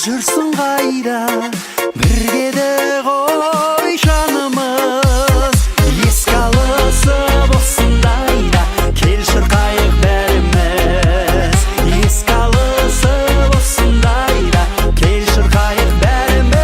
жүрсің қайда, біргеде ғой жанымыз. Еске алысып осындайда, кел шырқайық бәріміз. Еске алысып осындайда, кел шырқайық бәріміз.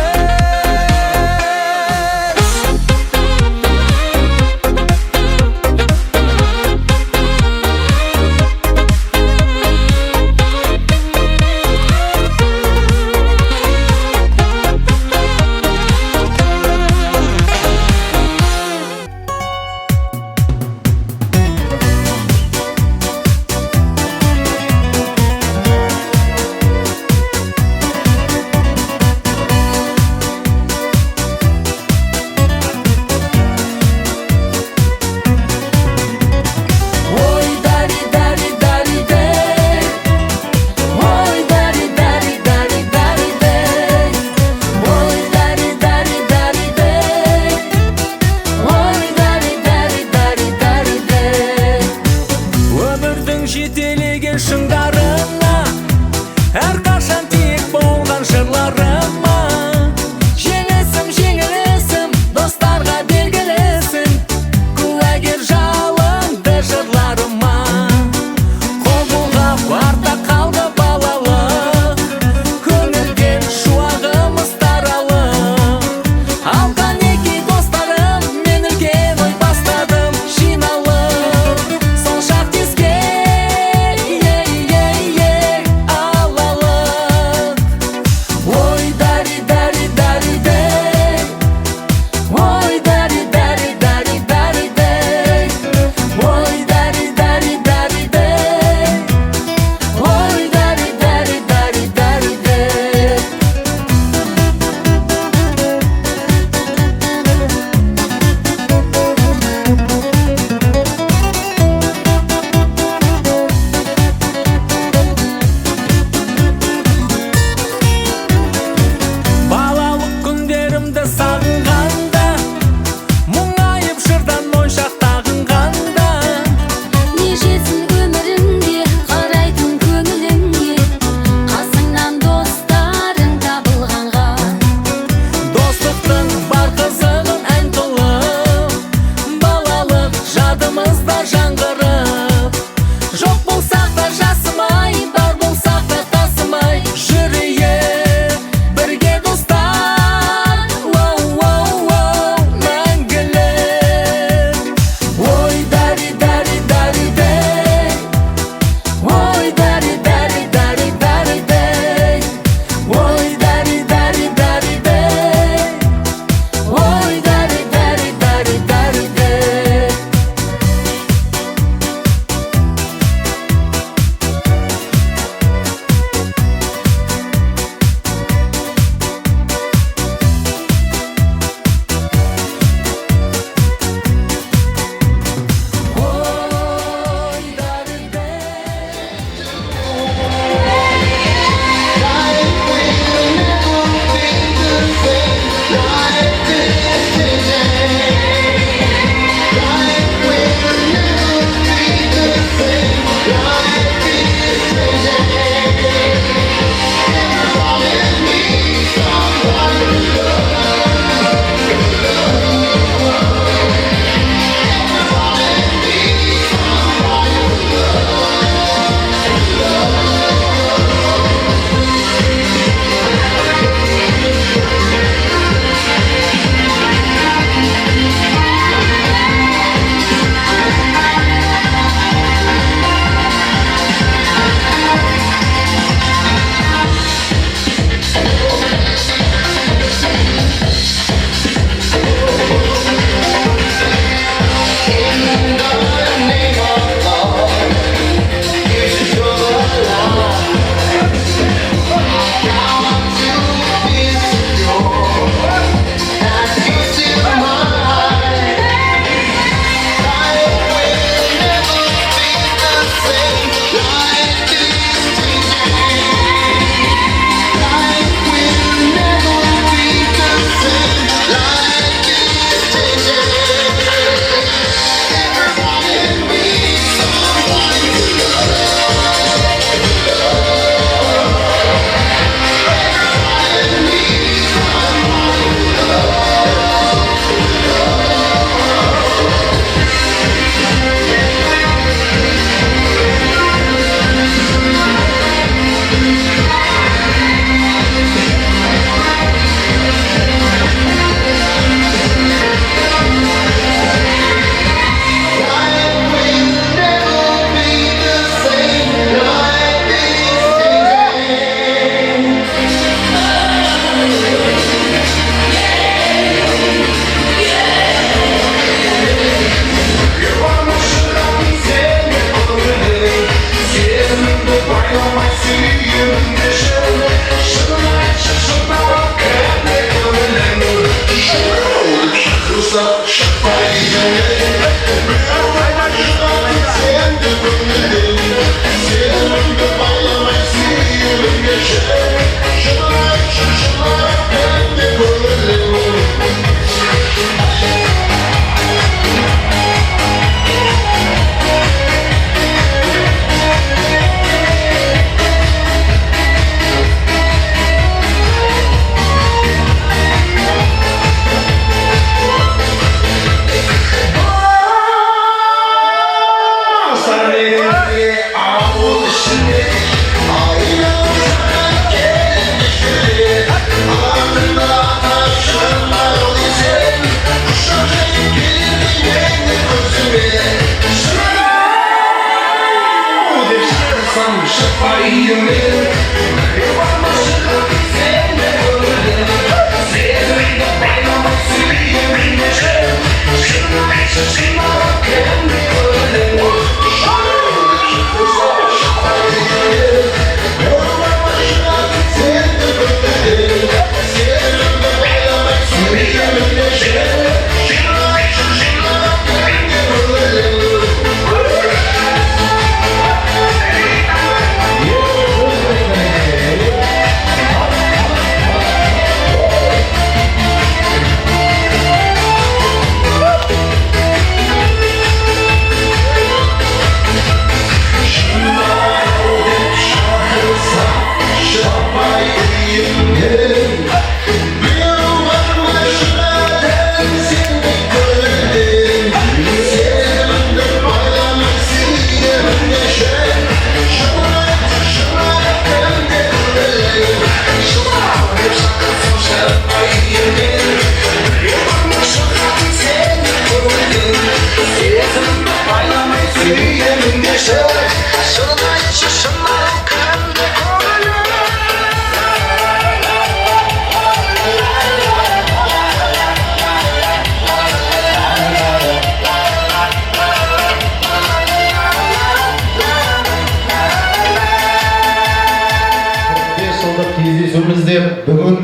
деп бүгін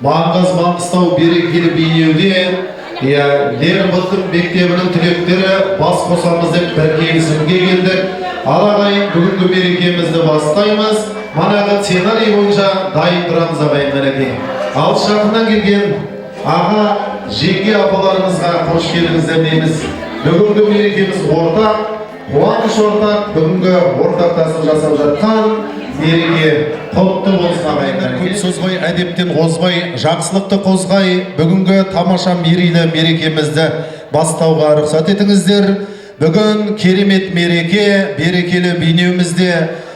Маңғаз Маңғыстау берекелі бейнеуде Лермонтов мектебінің түлектері бас қосамыз деп бір келісімге келдік. Ағайын, бүгінгі мерекемізді бастаймыз. Манағы сценарий бойынша дайын тұрамыз ағайын мінеке. Алыс жақыннан келген аға, жеңге апаларымызға қош келдіңіздер дейміз. Бүгінгі мерекеміз ортақ, қуаныш ортақ, бүгінгі ортақтасын жасап жатқан мереке құтты болсын ағайындар. Көп сөзбай, әдептен озбай, жақсылықты қозғай, бүгінгі тамаша мерейлі мерекемізді бастауға рұқсат етіңіздер. Бүгін керемет мереке, берекелі бейнеуімізде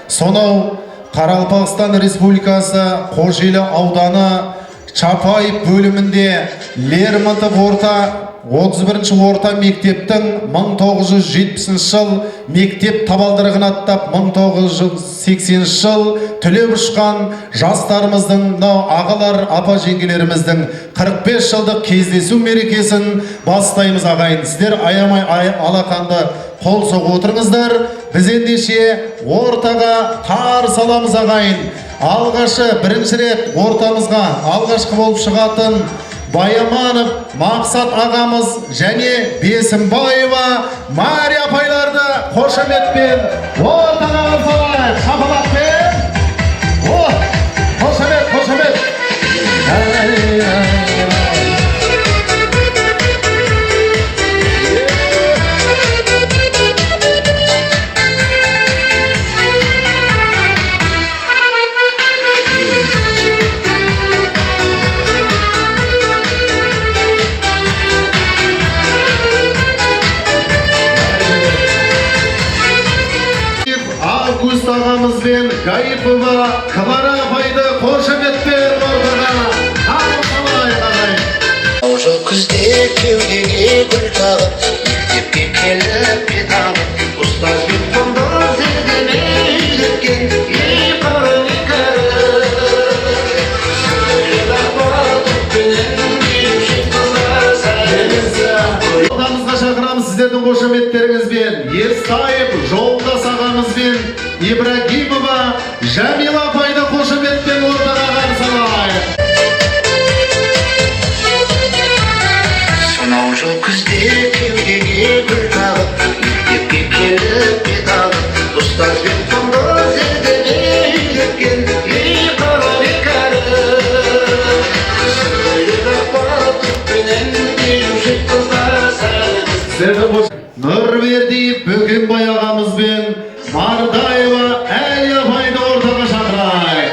сонау Қарақалпақстан Республикасы Қожелі ауданы Чапаев бөлімінде Лермонтов орта 31-ші орта мектептің 1970 жыл мектеп табалдырығын аттап 1980 жыл түлеп ұшқан жастарымыздың, ағалар, апа жеңгелеріміздің 45 жылдық кездесу мерекесін бастаймыз ағайын. Сіздер аямай алақанды қол соғып отырыңыздар. Біз ендеше ортаға қарсы аламыз ағайын. Алғашы бірінші рет ортамызға алғашқы болып шығатын Баяманов Мақсат ағамыз және Бесімбаева Мария апайларды қошаметпен ортаға алсалайық. Шапалақпен. Қошамет, қошамет. Август ағамызбен Гаипова Клара апайды қошаметпен ортаға алсалайық ағайын. Аужы күзде кеудеге гүл тағып, мектепке келіп беталып, ұстазбен қондыз зерделей үйреткен ей қырын кәрі. Сөйлеп ақпаратпенен келуші қыздар сәлемізі. Ортамызға шақырамыз сіздердің қошаметтеріңізбен. Естаев Жолдас ағамызбен Ибрагимова Жамила апайды қошаметпен ортаға қарсылайық. Сонау жыл күзде кеудеге гүл тағып, мектепке келіп беталып, ұстазбен қондыз зерделей үйреткен ей қырын кәрі. Сөйлеп ақпаратпенен келуші қыздар сәлемізі. Нұрбердиев Бөкенбай ағамызбен Мардаева Әли апайды ортаға шақырайық.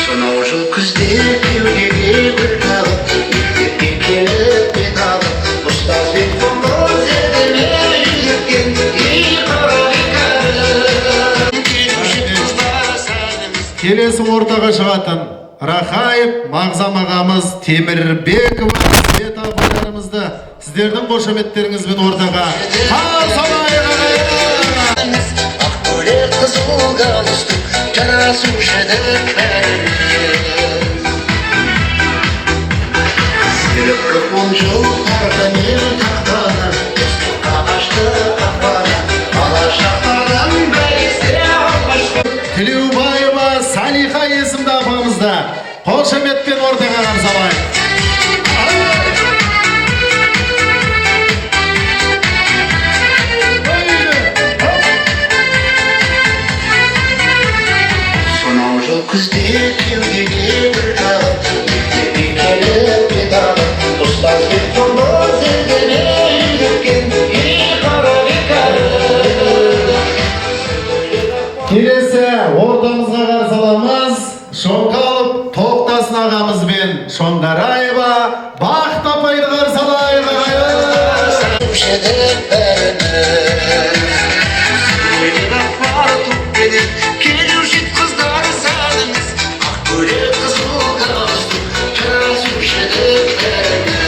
Сонау жыл күзде кеудеге гүл тағып, мектепке келіп беталып, ұстазбен қондыз зерделей үйреткен ей қырын кәрі. Келуші қыздар сәлемізі. Келесі ортаға шығатын Рахаев Мағзам ағамыз, Темірбекова Света апайларымызды сіздердің қошаметтеріңізбен ортаға қарсылайық ағайын. Ақкөлек қызыл галстук жарасушы еді бәріне. Серікті 10 жыл тартымен тақтаны, достыққа қашты қақпаны, алашақтардан бәйісте алғашқы. Тілеубаева Салиха есімді апамызды қошаметпен ортаға қарсылайық. Сонау жыл күзде кеудеге гүл тағып, мектепке келіп беталып, ұстазбен қондыз зерделей үйреткен ей қырын кәрі. Келесі ортамызға қарсыламыз Шоңқалып Тоқтасын ағамызбен Шоңғараева Бақыт апайды қарсылайық ағайын. Сөйлеп бәріне. Сөйлеп ақпаратпенен келуші қыздар сәлеміз. Ақкөлек қызыл галстук жарасушы еді бәріне.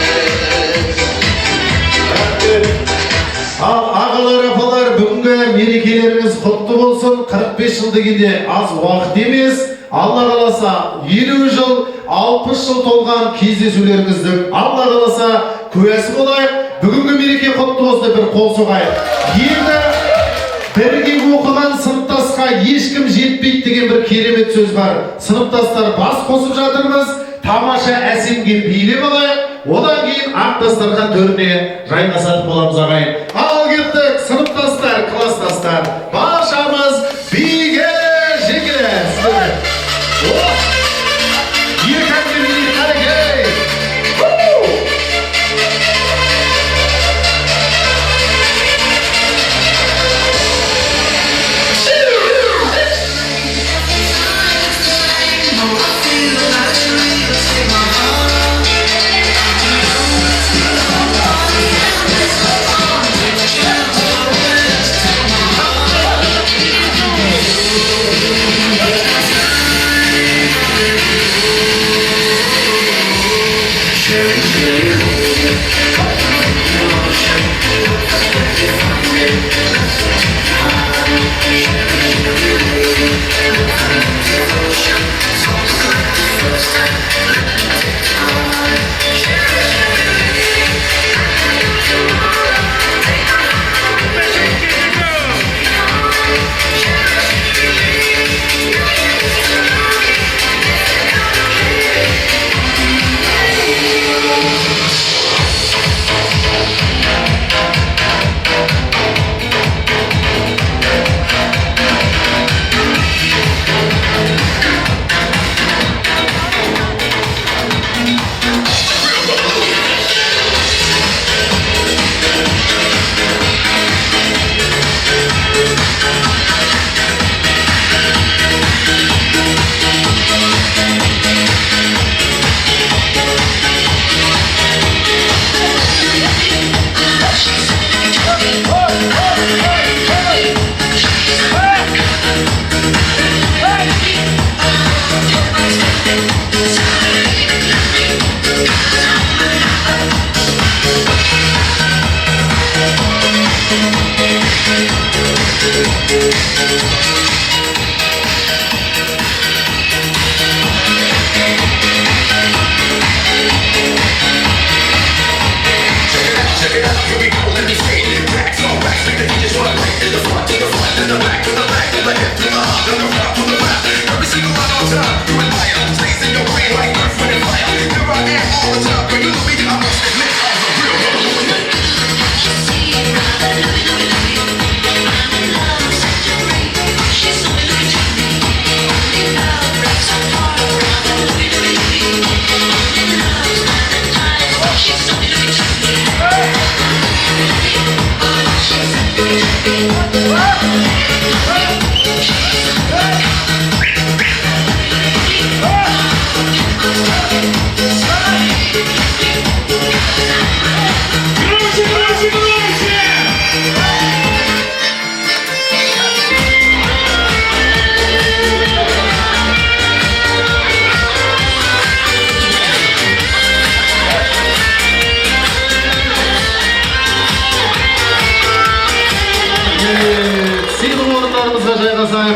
Ал ағалар апалар, бүгінгі мерекелеріңіз құтты болсын. 45 жыл дегенде аз уақыт емес. Алла қаласа 50 жыл, 60 жыл толған кездесулеріңіздің Алла қаласа куәсі болайық. Бүгінгі мереке құтты болсын, бір қол соғайық. Енді Бірге оқыған сыныптасқа ешкім жетпейді деген бір керемет сөз бар. Сыныптастар бас қосып жатырмыз. Тамаша әсемге билеп алайық. Одан кейін ақ дастархан төріне жайғасатын боламыз ағайын. Ал кеттік сыныптастар, класстастар. Баршамыз биге жеңілеміз.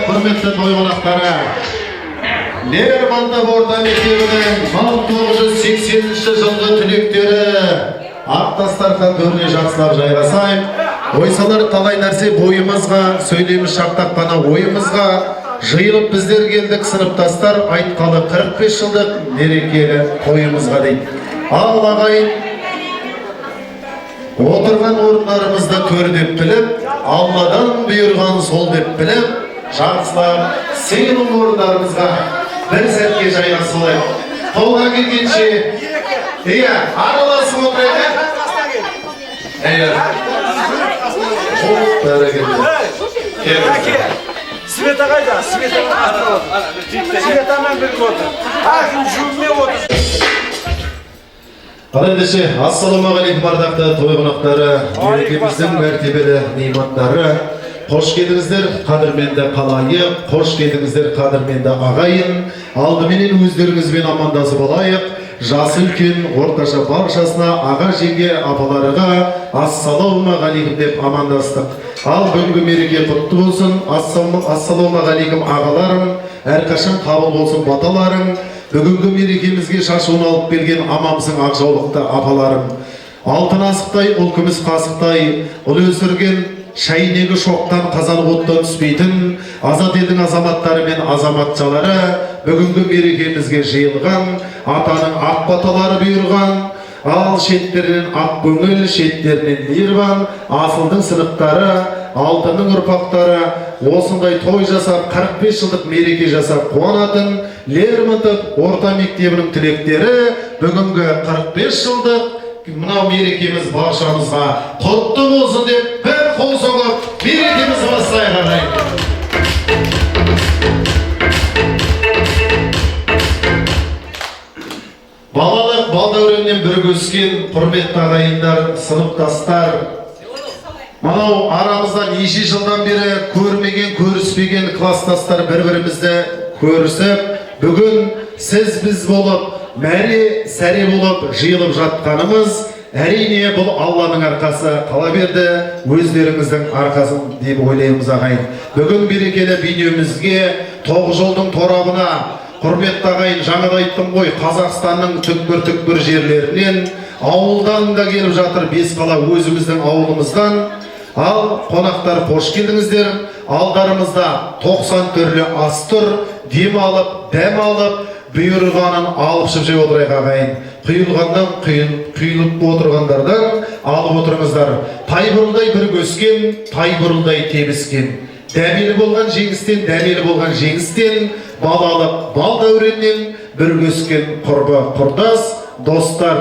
Құрметті той қонақтары, Лермонтов орта мектебінің 1980 жылғы түлектері ақ дастархан төріне жақсылап жайғасайық. Ойсалар талай нәрсе бойымызға, сөйлеміз шақтақ қана ойымызға жиылып біздер келдік сыныптастар айтқалы 45 жылдық мерекелі тойымызға дейді. Ал ағайын, отырған орындарымызды төр деп біліп, Алладан бұйырған сол деп біліп, жақсылап сыйлы орындарымызға бір сәтке жайғасылайық. Толға келгенше, араласып отырайық. Света қайда? Светамен бірге отыр. Ақын жүгіне отыр. Ал ендеше, ассалаумағалейкум ардақты той қонақтары, мерекеміздің мәртебелі меймандары. Қош келдіңіздер, қадірменді қалайық, қош келдіңіздер, қадірменді ағайын. Алдыменен өздеріңізбен амандасып болайық. Жасы үлкен, орташа баршасына, аға жеңге апаларыға ассалаумағалейкум деп амандастық. Ал бүгінгі мереке құтты болсын. Ассалаумағалейкум ағаларым, әрқашан қабыл болсын баталарым. Бүгінгі мерекемізге шашуын алып келген амамсың ақжаулықты апаларым. Алтын асықтай, ұл күміс қасықтай, ұл өсірген шайнегі шоқтан қазан оттан түспейтін азат елдің азаматтары мен азаматшалары бүгінгі мерекемізге жиылған, атаның ақ баталары бұйырған, ал шеттерінен ақ көңіл, шеттерінен мейірбан, асылдың сынықтары, алтынның ұрпақтары осындай той жасап 45 жылдық мереке жасап қуанатын Лермонтов орта мектебінің түлектері бүгінгі 45 жылдық мынау мерекеміз баршамызға құтты болсын деп бір қол соғып мерекеміз бастайық ағайын. Балалық балдәуреннен бірге өскен құрметті ағайындар, сыныптастар, мынау арамызда неше жылдан бері көрмеген, көріспеген класстастар бір-бірімізді көрісіп, бүгін сіз біз болып, мәре сәре болып жиылып жатқанымыз, әрине бұл Алланың арқасы, қала берді өздеріңіздің арқасын деп ойлаймыз ағайын. Бүгін берекелі бейнемізге Тоғжолдың торабына құрметті ағайын, жаңада айттым ғой, Қазақстанның түкпір-түкпір жерлерінен, ауылдан да келіп жатыр, бес қала өзіміздің ауылымыздан. Ал қонақтар қош келдіңіздер. Алдарымызда 90 түрлі ас тұр, дем алып, дәм алып, бұйырғанын алып жеп отырайық ағайын. Құйылғаннан құйылып отырғандардан алып отырыңыздар. Тайбұрылдай бір көскен, тайбұрылдай тебіскен. Дәмелі болған жеңістен, дәмелі болған жеңістен, балалық балдәуреннен бір көскен құрбы құрдас, достар.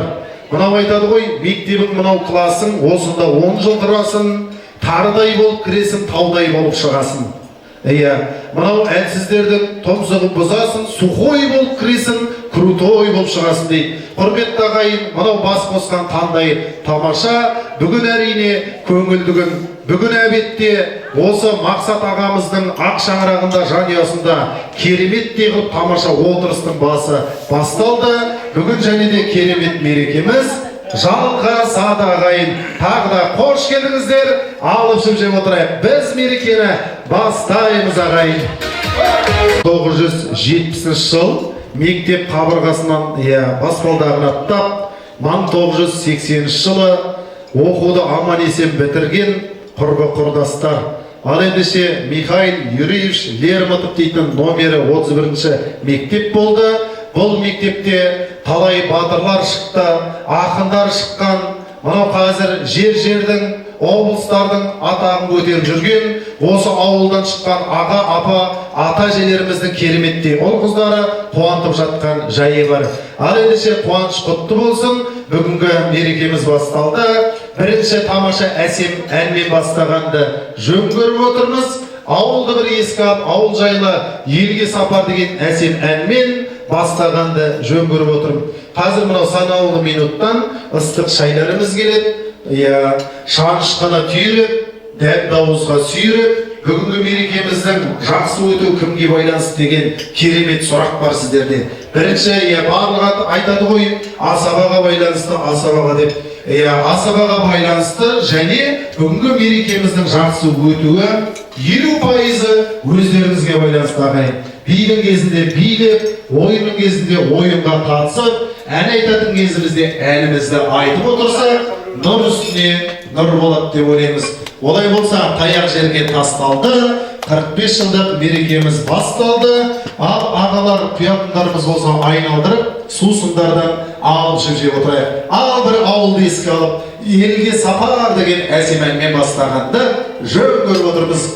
Мынау айтады ғой, мектебің мынау классың, осында 10 жыл тұрасын, тарыдай болып кіресің, таудай болып шығасың. Мынау әлсіздердің томсығын бұзасын, сухой болып кіресің, крутой болып шығасың дейді. Құрметті ағайын, мынау бас қосқан қандай тамаша, бүгін әрине көңілдігін, бүгін әбетте осы Мақсат ағамыздың ақ шаңырағында, жанұясында кереметтей қылып тамаша отырыстың басы басталды. Бүгін және де керемет мерекеміз жалғасады ағайын. Тағы да қош келдіңіздер, алып жеп отырайық. Біз мерекені бастаймыз ағайын. 970 жыл мектеп қабырғасынан баспалдағын аттап, 1980 жылы оқуды аман-есен бітірген құрбы құрдастар. Ал ендеше Михаил Юрьевич Лермонтов дейтін номері 31-ші мектеп болды. Бұл мектепте талай батырлар шықты, ақындар шыққан. Мынау қазір жер-жердің, облыстардың атағын көтеріп жүрген, осы ауылдан шыққан аға, апа, ата-әжелеріміздің кереметтей ұл-қыздары қуантып жатқан жайы бар. Ал ендеше қуаныш құтты болсын. Бүгінгі мерекеміз басталды. Бірінші тамаша әсем әнмен бастағанды жөн көріп отырмыз. Ауылды бір еске алып, ауыл жайлы елге сапар деген әсем әнмен бастағанды жөн көріп отырмын. Қазір мынау санаулы минуттан ыстық шайларымыз келеді. Шанышқына түйреп, дәм дауызға сүйреп, бүгінгі мерекеміздің жақсы өту кімге байланысты деген керемет сұрақ бар сіздерде. Бірінші, барлығы айтады ғой, асабаға байланысты, асабаға деп. Асабаға байланысты және бүгінгі мерекеміздің жақсы өтуі 50% өздеріңізге байланысты ағайын. Бидің кезінде билеп, ойынның кезінде ойынға қатысып, ән айтатын кезімізде әнімізді айтып отырсақ, нұр үстіне нұр болады деп ойлаймыз. Олай болса, таяқ жерге тасталды, 45 жылдық мерекеміз басталды. Ал ағалар, құятындарымыз болса айналдырып, сусындардан алып жеп отырайық. Ал бір ауылды еске алып, елге сапар деген әсем әнмен бастағанды жөн көріп отырмыз.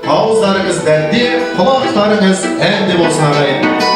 Ауыздарыңыз дәнде, құлақтарыңыз әнде болсын ағайын.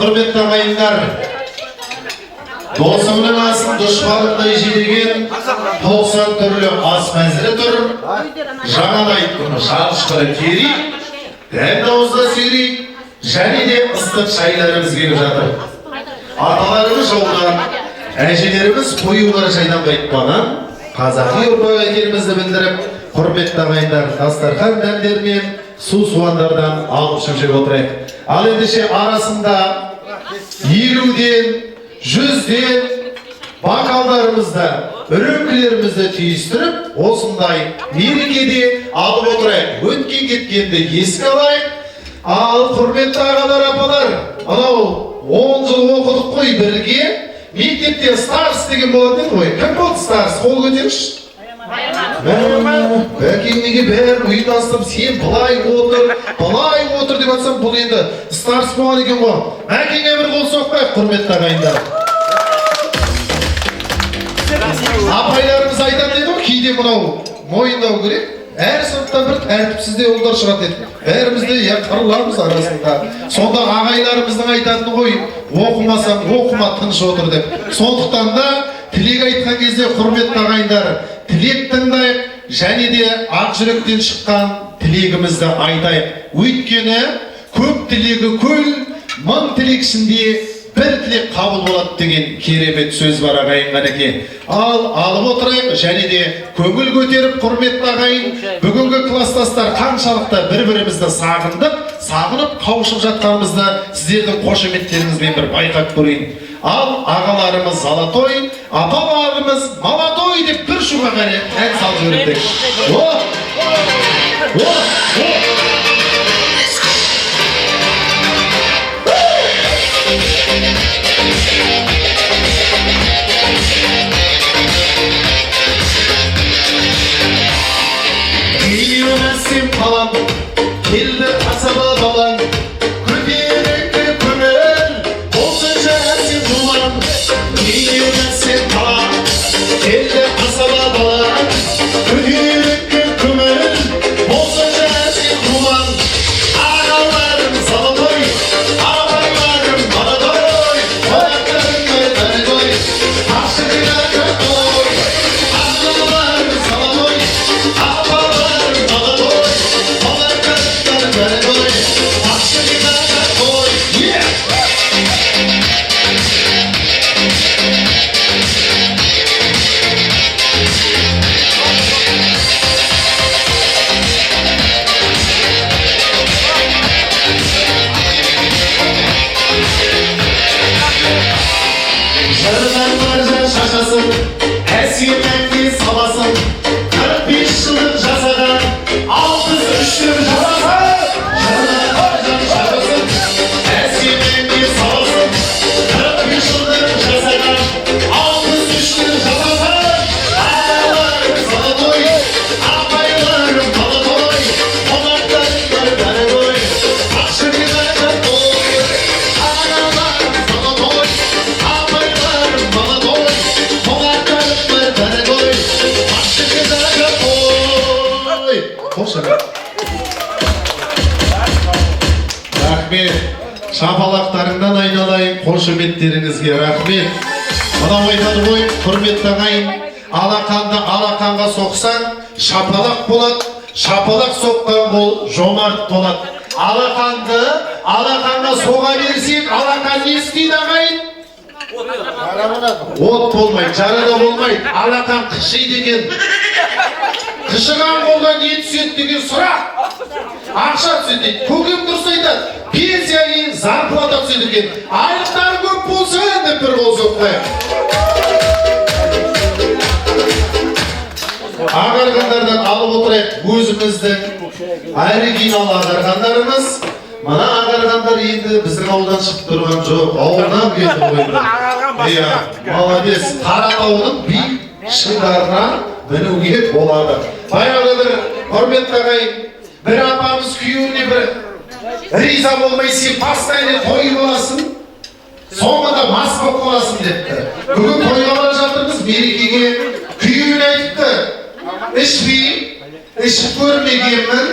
құрметті ағайындар, досыңның асын дұшпанындай жеген 90 түрлі ас мәзірі тұр. Жаңа айттым, шарышқыры керейік, дәл дауызда сөйлейік, және де ыстық шайларымыз келіп жатыр. Аталарымыз жолдан, әжелеріміз қоюлар жайдан қайтпаған, қазақи ұрпақ екенімізді білдіріп, құрметті ағайындар, дастархан дәмдерінен су суандардан алып ішіп отырайық. Ал ендеше арасында 50-ден, 100-ден бокалдарымызды, үріңкілерімізді түйістіріп, осындай мерекеде алып отырайық. Өткен кеткенді еске алайық. Ал құрметті ағалар, апалар, анау 10 жыл оқыдық қой бірге. Мектепте старс деген болатын ғой. Кім болды старс? Қол көтерші. Бәкең неге бәрін ұйымдастырып, сен былай отыр деп атсам, бұл енді старс болған екен ғой. Бәкеңе бір қол соқпайық, құрметті ағайындар. Апайларымыз айтады деді ғой, кейде мынау мойындау керек. Әр сыныптан бір тәртіпсізде ұлдар шығады еді. Бәрімізде қаруларымыз арасында. Сонда ағайларымыздың айтатыны ғой, оқымасаң оқыма, тыныш отыр деп. Сондықтан да тілек айтқан кезде құрметті ағайындар, тілек тыңдайық, және де ақ жүректен шыққан тілегімізді айтайық. Өйткені көп тілегі көл, мың тілек ішінде бір тілек қабыл болады деген керемет сөз бар ағайын қанеке. Ал алып отырайық, және де көңіл көтеріп, құрметті ағайын, бүгінгі кластастар қаншалықты бір-бірімізді сағынып қауышып жатқанымызды сіздердің қошеметтеріңізбен бір байқап көрейін. Ал ағаларымыз золотой, апаларымыз молодой деп бір шуға ән салып жібердік. Сен балам, келді асаба балаң, көтеріңкі көңіл, болсын сен думан. Сен балам, келді асаба балаң, көтеріңкі көңіл, болсын сен думан. Ағаларым золотой, апайларым молодой, қонақтарым дорогой, ашығына той. Ағаларым золотой, апайларым молодой, жырдан маржан шашасын, әсем әнге саласын, 45 жылдық жасаған, 63 жасасын. Жырдан маржан шашасын, әсем әнге саласын, 45 жылдық жасаған, 63 жасасын. Ағаларым золотой, апайларым молодой, қонақтарым дорогой, ақшығына той. Ағаларым золотой, апайларым молодой, қонақтарым дорогой, ақшығына той. Қошыға. Рахмет. Шапалақтарыңдан айналайын, қошеметтеріңізге рахмет. Мынау айтады ғой, құрметті ағайын, алақанға соқсаң, шапалақ болады, шапалақ соққан бол, жомарт болады. Алақанға соға берсек, алақан не істейді ағайын? От болмайды, жарада болмайды, алақан қышиды екен. Қышыған қолға не түседі деген сұрақ. Ақша түседі дейді, көкем дұрыс айтады, пенсия кейін зарплата түседі екен. Айлықтар көп болсын деп бір қол соқпайық. Ағарғандардан алып отырайық өзіміздің оригинал ағарғандарымыз. Мына ағарғандар енді біздің ауылдан шығып тұрған жоқ, ауылдан келді ғой. Молодец, Қаратаудың биік шыңдарына мінуге болады. Баяғыда бір құрметті ағайын, бір апамыз күйеуіне бір риза болмай, сен постоянно той боласың, соңында мас болып қаласың депті. Бүгін тойға бара жатырмыз, мерекеге күйеуіне айтыпты, ішпей, ішіп көрмегенмін,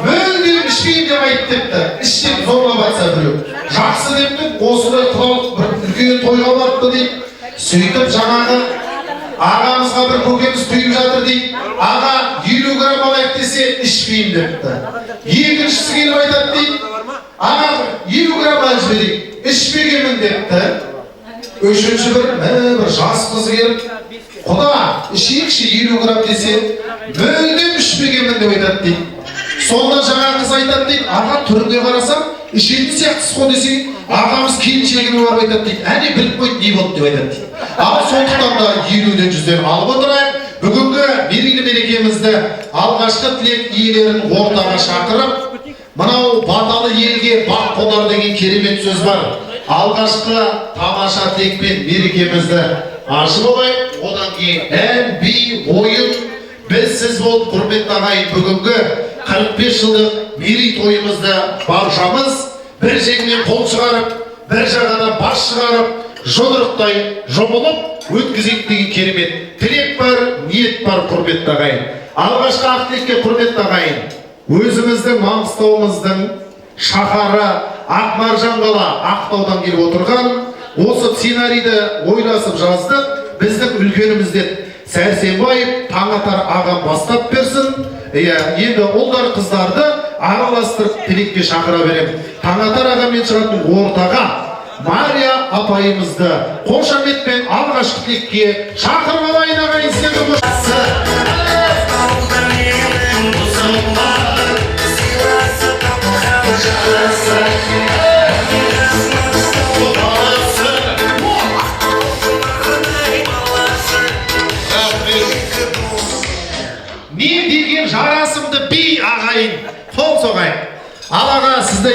Мүлдем ішпейін деп айттыпты. Ішсек зорлап айтса біреу. Жақсы депті, осындай құлалық бір үлкен тойға барыпты дейді. Сөйтіп жаңағы ағамызға бір көкеміз түйіп жатыр дейді. Аға 50 грамм алайық десе ішпейін депті. Екіншісі келіп айтады дейді. Аға 50 грамм алып жіберейік, ішпегенмін депті. Үшінші бір жас қызы келіп, құда ішейікші 50 грамм десе, мүлдем ішпегенмін деп айтады дейді. Сонда жаңа қыз айтады дейді, аға түріне қарасам, ішетін сияқтысыз ғой десең, ағамыз келіншегіне барып айтады дейді. Әне біліп қойды, не болды деп айтады дейді. Ал сондықтан да 50-ден 100-ден алып отырайық. Бүгінгі мерейлі мерекемізді алғашқы тілек иелерін ортаға шақырып, мынау баталы елге бақ қонар деген керемет сөз бар. Алғашқы тамаша тілекпен мерекемізді ашып алайық. Одан кейін ән, би, ойын біз сіз болып құрметті ағайын бүгінгі 45 жылдық мерейтойымызды баршамыз бір жеңнен қол шығарып, бір жағадан бас шығарып, жұдырықтай жұмылып өткізейік деген керемет тілек бар, ниет бар құрметті ағайын. Алғашқы ақ тілекке құрметті ағайын, өзіміздің Маңғыстауымыздың шаһары Ақмаржан қала Ақтаудан келіп отырған осы сценарийді ойласып жаздық. Біздің үлкенімізден Сәрсенбаев Таңатар ағам бастап берсін. Енді ұлдар қыздарды араластырып тілекке шақыра беремін. Таңатар ағамен шығатын ортаға Мария апайымызды қошаметпен алғашқы тілекке шақырып алайын ағайын. Сіздерді не деген жарасымды би ағайын, қол соғайын. Алаға сізді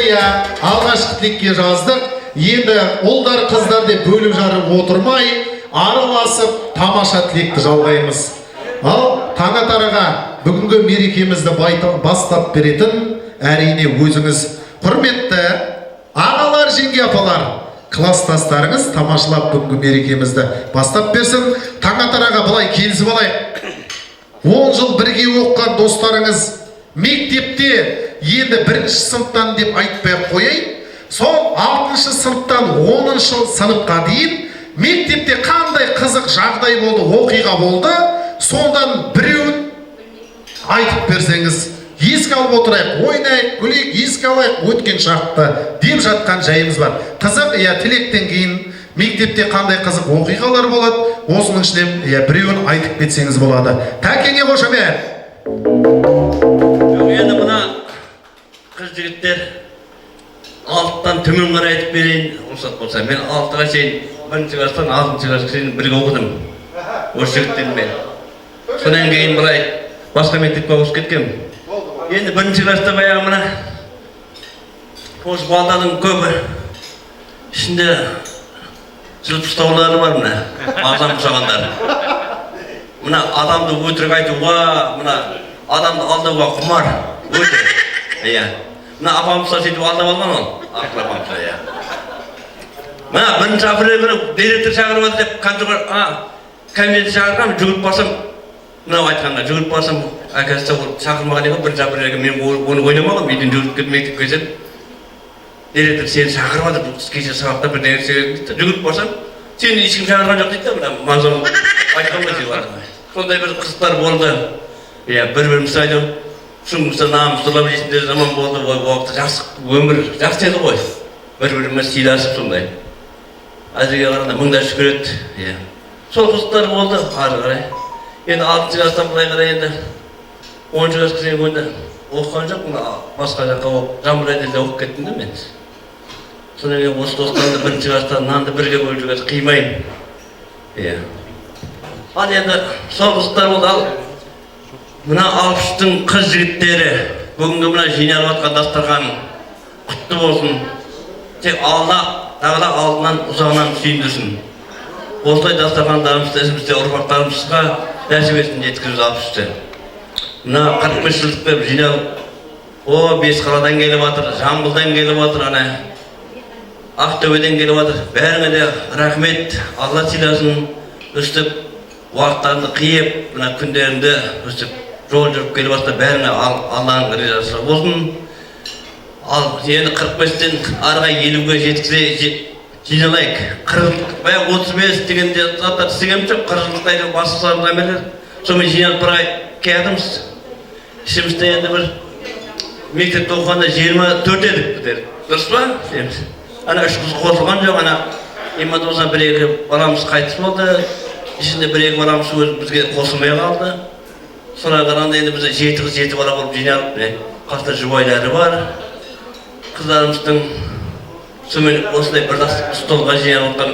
алғашқы тілекке жаздық. Енді ұлдар қыздар деп бөліп жарып отырмай, араласып тамаша тілекті жалғаймыз. Ал Таңатар аға бүгінгі мерекемізді бастап беретін әрине өзіңіз. Құрметті ағалар, жеңге апалар, класстастарыңыз тамашалап бүгінгі мерекемізді бастап берсін. Таңатар аға былай келісіп алайық. 10 жыл бірге оқыған достарыңыз мектепте енді 1-ші сыныптан деп айтпай қойайын. Сол 6-шы сыныптан 10-шы сыныпқа дейін мектепте қандай қызық жағдай болды, оқиға болды, сондан біреуін айтып берсеңіз, еске алып отырайық, ойнайық, күлейік, еске алайық өткен шақты деп жатқан жайымыз бар. Қызық, тілектен кейін мектепте қандай қызық оқиғалар болады, осының ішінен біреуін айтып кетсеңіз болады. Тәкеңе қошамет. Енді мына қыз жігіттер алтыдан төмен қарай айтып берейін, рұқсат болса. Мен 6-ға шейін 1-ші класстан 6-ші класқа шейін бірге оқыдым. Осы жігіттермен. Содан кейін былай басқа мектепке ауысып кеткем. Енді 1-ші класста баяғы мына осы балдардың көбі ішінде жылып ұстаулары бар мына, ағзам ұшағандар. Мына адамды өтірік айтуға, мына адамды алдауға құмар, өтірік. Мына апамызға сөйтіп алдап алған ол, ақыл апамызға. Мына 1-ші апрель күні директор шақырып алды деп кабинетті шақырған, жүгіріп барсам, мынау айтқанда жүгіріп барсам, әкесі шақырмаған екен, 1-ші апрельге мен оны ойнамағам, үйден жүгіріп кетіп мектепке келсем, директор сені шақырып алды, кеше сабақта бір нәрсе дейді. Жүгіріп барсам, сені ешкім шақырған жоқ дейді, мына маңзам айтқан ғой дейді. Сондай бір қызықтар болды. Бір-бірімізді айтып, шыңғысы намыстылап есінде заман болды, өмір жақсы еді ғой. Бір-біріміз сыйласып сондай. Әзірге қарағанда мыңда шүкір еді. Сол қызықтар болды, ары қарай. Енді 6-ші класстан былай қарай енді 10-ші класқа шейін көрді. Оқыған жоқ, басқа жаққа жамбыл әділде оқып кеттім де мен. Содан кейін осы достарымды 1-ші класстан нанды бірге бөліп жүрген қимаймын. Ал енді сол қызықтар болды. Ал мына Алпыстың қыз жігіттері бүгінгі мына жиналып жатқан дастархан құтты болсын. Тек Алла тағала алдынан ұзағынан сүйіндірсін. Осылай дастархандарымызды ізімізде ұрпақтарымызға нәсібесін жеткізіп Алпысты. Мына 45 жылдық деп жиналып, Бесқаладан келіп жатыр, Жамбылдан келіп жатыр, Ақтөбеден келіп жатыр. Бәріңе де рахмет, Алла сыйласын. Өстіп, уақыттарыңды қиып, мына күндеріңді өстіп жол жүріп келе жатса бәріне Алланың ризасы болсын. Ал енді 45-тен арға 50-ге жеткізе жиналайық. 40, баяғы 35 дегенде заттар істегенім жоқ, 40-лықтайды басшыларымыз әмелер. Сонымен жиналып бір келдіміз. Ішімізде енді бір мектепте оқығанда 24 едік бітер. Дұрыс па? Ана 3 қыз қосылған жоқ, ана имандымыздан 1-2 баламыз қайтыс болды. Ішінде 1-2 баламыз бізге қосылмай қалды. Sonra қарағанда енді бізде 7 қыз 7 бала болып жиналып, қасында жұбайлары бар. Қыздарымыздың сонымен осындай бір столға жиналып отқан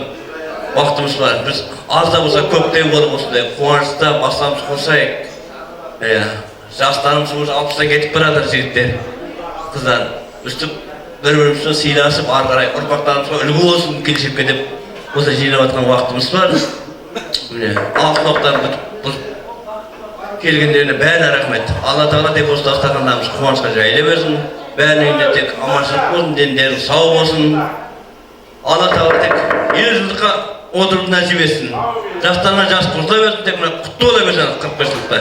уақытымыз бар. Біз аз да болса көптен болып осындай қуанышта бастамыз қосайық. Жастарымыз уже 60-тан кетіп барады жігіттер, қыздар. Өстіп бір-бірімізбен сыйласып, ары қарай ұрпақтарымызға үлгі болсын келешекке деп осылай жиналып жатқан уақытымыз бар. Міне, алтын келгендеріне бәріне рахмет. Алла Тағала тек осы дастархандарымыз қуанышқа жайыла берсін. Бәріне тек аманшылық болсын, дендері сау болсын. Алла Тағала тек 50 жылдыққа отырып нәсіп етсін. Жастарына жас қосыла берсін, тек мына құтты бола берсін 45 жылдықта.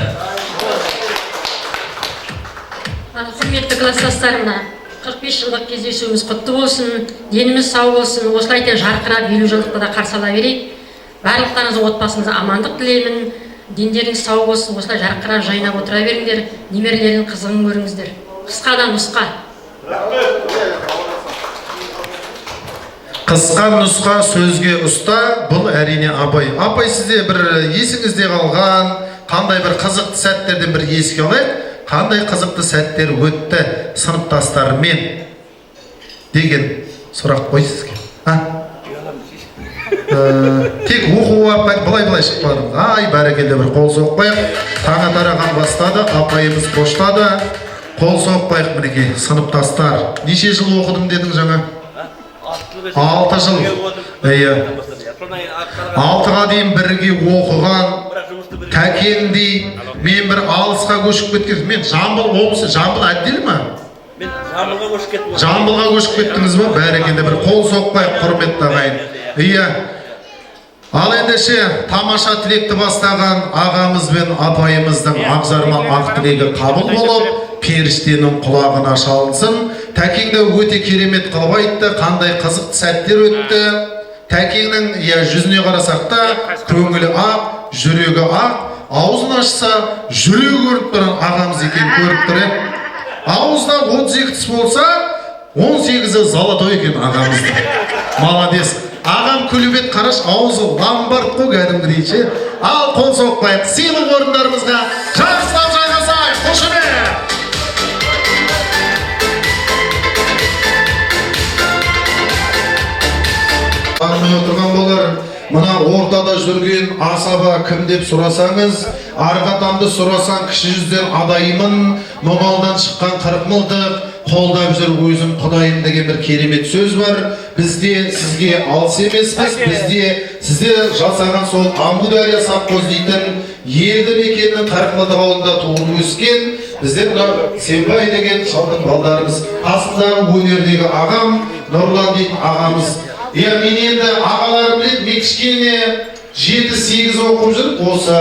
Құрметті класстастарымна, 45 жылдық кездесуіміз құтты болсын, деніміз сау болсын, осылайша жарқырап 50 жылдықты да қарсы ала берейік. Барлықтарыңызға отбасыңызға амандық тілеймін. Дендеріңіз сау болсын, осылай жарқырап жайнап отыра беріңдер, немерелердің қызығын көріңіздер. Қысқа нұсқа. Қысқа нұсқа сөзге ұста, бұл әрине Абай. Абай, сізде бір есіңізде қалған, қандай бір қызықты сәттерден бір еске алайық, қандай қызықты сәттер өтті сыныптастарымен деген сұрақ қой сізге. Тек оқуға былай шықпадыңыз. Ай, бәрекелді, бір қол соқпайық. Таң атараған бастады, апайымыз қоштады. Қол соқпайық мінекей, сыныптастар. Неше жыл оқыдым дедің жаңа? 6 жыл. 6-ға дейін бірге оқыған, тәкеңдей, мен бір алысқа көшіп кеткен. Мен Жамбыл облысы, Жамбыл әддел ма? Мен Жамбылға көшіп кеттім. Жамбылға көшіп кеттіңіз ба? Бәрекелді, бір қол соқпайық, құрметті ағайын. Ал ендеше тамаша тілекті бастаған ағамыз бен апайымыздың ағзарма ақ тілегі қабыл болып, періштенің құлағына шалынсын. Тәкеңді өте керемет қылып айтты, қандай қызықты сәттер өтті. Тәкеңнің жүзіне қарасақ та көңілі ақ, жүрегі ақ, аузын ашса жүрегі көріп тұрған ағамыз екен көріп тұр. Аузына 32 тіс болса 18-і золотой екен ағамыздың. Молодец. Ағам күлібет қараш, аузы ламбард қой кәдімгідей ше. Ал қол соқпайық, сыйлық орындарымызға жақсылап жайғасайық. Қошемет! Бағымай отырған болар, мына ортада жүрген асаба кім деп сұрасаңыз, арқатамды сұрасаң кіші жүзден адайымын, момалдан шыққан 40 мылтық, қолдап жүр өзім құдайым деген бір керемет сөз бар. Бізде сізге алыс емеспіз, бізде сізде жасаған сол Амудария совхоз дейтін елді мекеннің 40 мылтық ауылында туылып өскен, бізде мына Сенбай деген шалдың балдарымыз, қасындағы өнердегі ағам, Нұрлан дейтін ағамыз. Мен енді ағаларым білет, мен кішкене 7-8 оқып жүріп, осы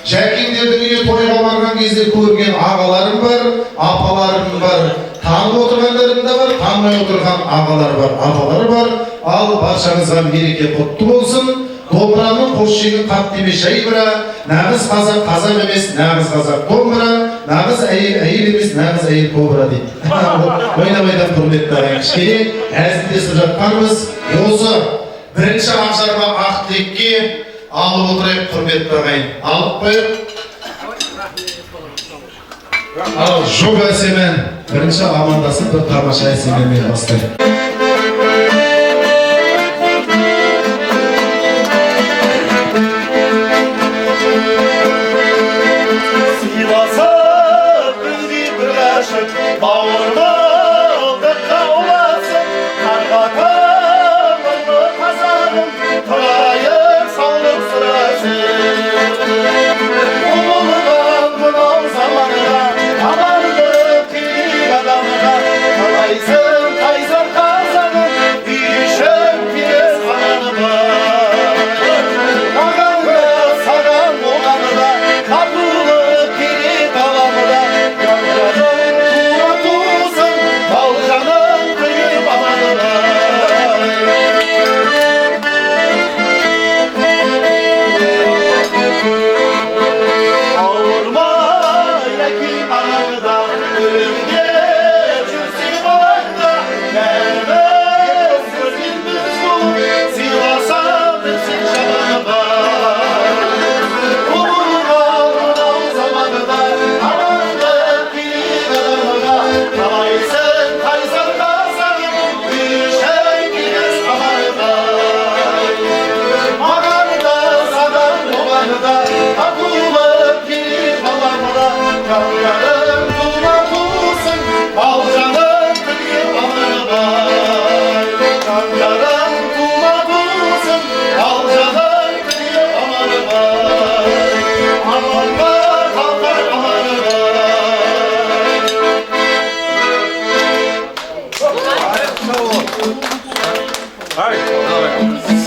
жәкеңдердің үйіне тойға барған кезде көрген ағаларым бар, апаларым бар. Танып отырғандарым да бар, танымай отырған ағалар бар, апалар бар. Ал баршаңызға мереке құтты болсын. Домбыраның қос жеңін қап деме шайбыра, нағыз қазақ қазақ емес, нағыз қазақ домбыра, нағыз әйел емес, нағыз әйел кобра дейді. Ойнамайдан құрметті ағайын, кішкене әзілдесіп жатқанымыз осы бірінші ақжарма ақ тілекке алып отырайық, құрметті ағайын. Алып қойып. Ал жоқ әсемен бірінші амандасып бір тамаша әсемен бастайық. Kayser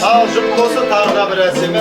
Ал жұп болса тағы да бір әсеме.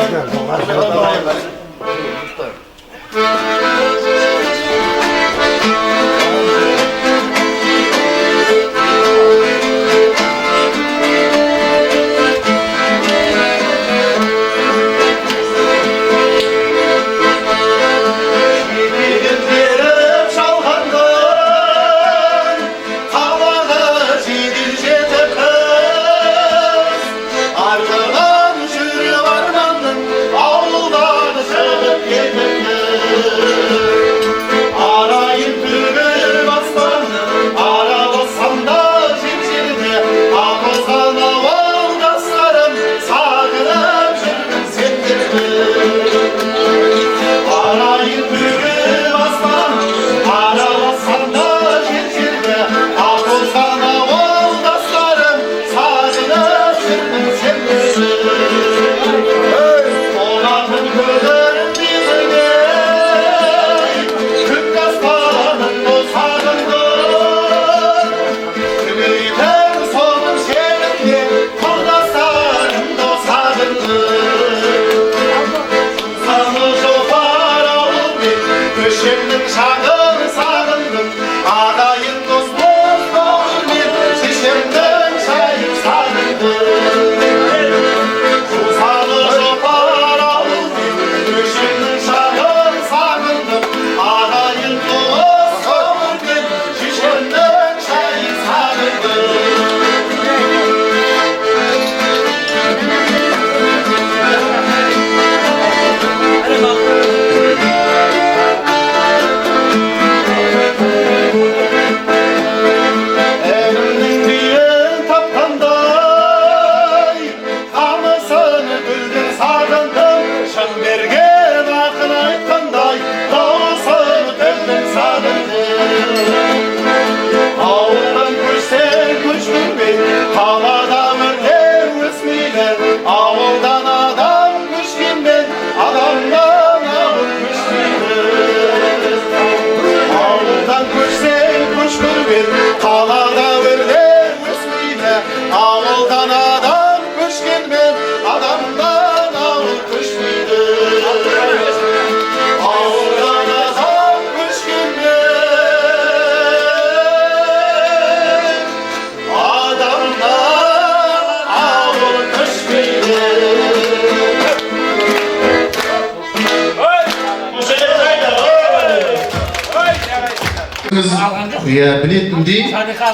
Білетіндей,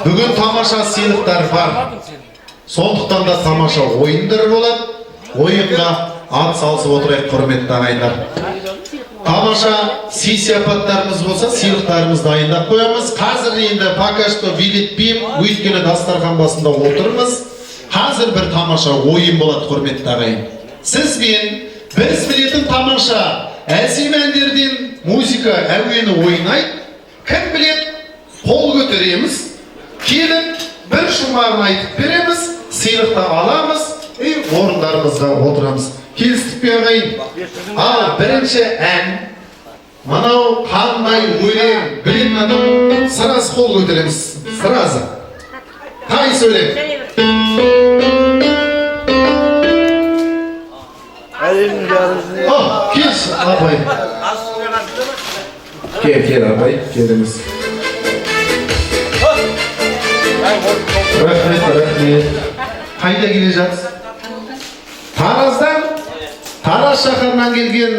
бүгін тамаша сыйлықтар бар. Сондықтан да тамаша ойындар болады. Ойынға ат салысып отырайық, құрметті ағайындар. Тамаша сый-сияпаттарымыз болса, сыйлықтарымызды дайындап қоямыз. Қазір енді пока что билетпеймін, өйткені дастархан басында отырмыз. Қазір бір тамаша ойын болады, құрметті ағайын. Сізбен біз білетін тамаша әсем әндерден музыка әуені ойнайды. Кім білет? Қол көтереміз, келіп бір шумағын айтып береміз, сыйлықты аламыз, орындарымызға отырамыз. Келістік пе ағайын? Ал бірінші ән, мынау қандай өлең білетін адам сырасы қол көтереміз, сыразы. Қайсы өлең? Келші, апай. Кел, апай, келіңіз. Рахмет. Қайда келе жатсыз? Тараздан, Тараз шаһарынан келген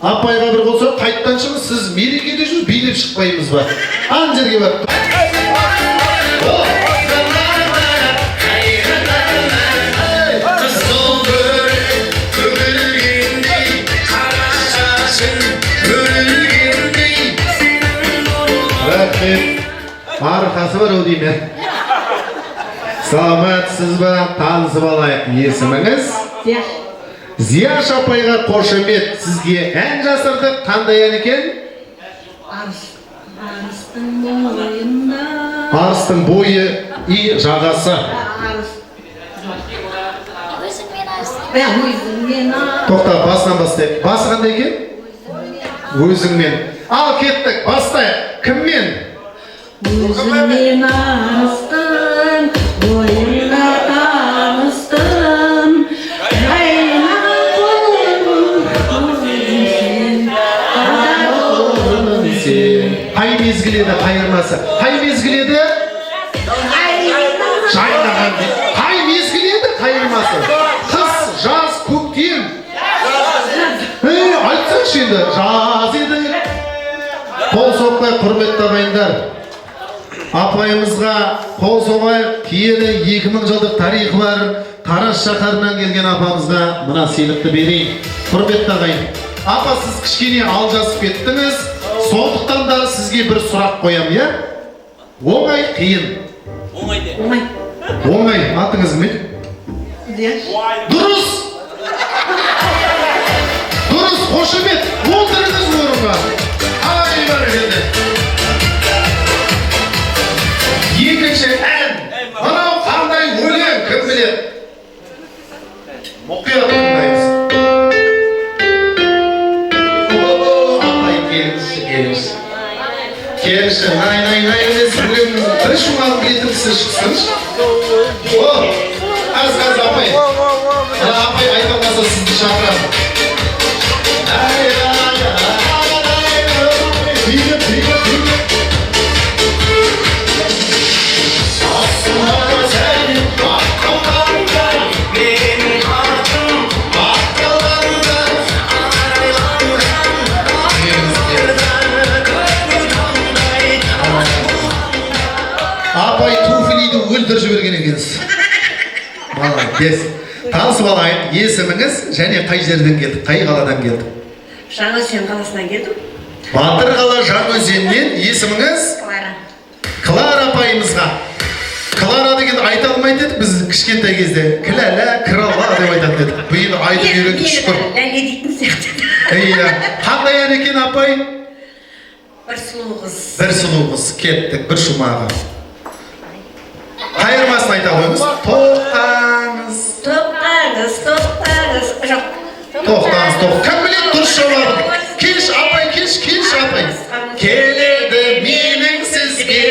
апайға бір болса, қайттан шығыңыз, сіз мерекеде жүріп билеп шықпаймыз ба? Ан жерге бар. Рахмет. Арқасы бар ау деймін. Саламатсыз ба, танысып алайық. Есіміңіз? Зияш апайға қошемет. Сізге ән жасырдық. Қандай ән екен? Арыстың бойы и жағасы. Тоқта, басынан бастайық. Басы қандай екен? Өзіңмен. Ал кеттік, бастайық. Кіммен? Өзіңмен арыстың бойына енді жаз еді. Қол соқпай құрметті ағайындар. Апайымызға қол соғайық. Киелі 2000 жылдық тарихы бар Тараз шаһарынан келген апамызға мына сыйлықты берейін. Құрметті ағайын. Апа, сіз кішкене алжасып кеттіңіз. Сондықтан да сізге бір сұрақ қоямын, иә? Оңай, қиын. Оңай. Атыңыз кім? Дұрыс. Дұрыс, қошемет. Отырыңыз орынға. Ай, бәрекелді. Екінші ән. Мынау қандай өлең, кім біледі? Мұқият тыңдаймыз. Келші, най, бір шумақ білетіңізсіз шықсыншы. Аз апай. Апай айтылмаса сізді шақырам. Апай туфлиді өлтір жіберген екенсіз. Молодец. Танысып алайын, есіміңіз және қай жерден келдік, қай қаладан келдік? Жаңаөзен қаласынан келдім. Батыр қала Жаңаөзеннен. Есіміңіз? Клара апайымызға. Клара деген айта алмайды едік біз кішкентай кезде. Кіләлә, крала деп айтатын едік. Биыл айтып үйрендік шүкір. Ләле дейтін сияқты. Иә. Қандай ән екен апай? Бір сұлу қыз. Бір сұлу қыз. Кеттік бір шумағы. Қайырмасын айта қойыңыз. Тоқтаңыз. Жоқ. Тоқтаңыз. Кім біледі дұрыс жауабын? Кеш апай, кеш апай. Келеді менің сізге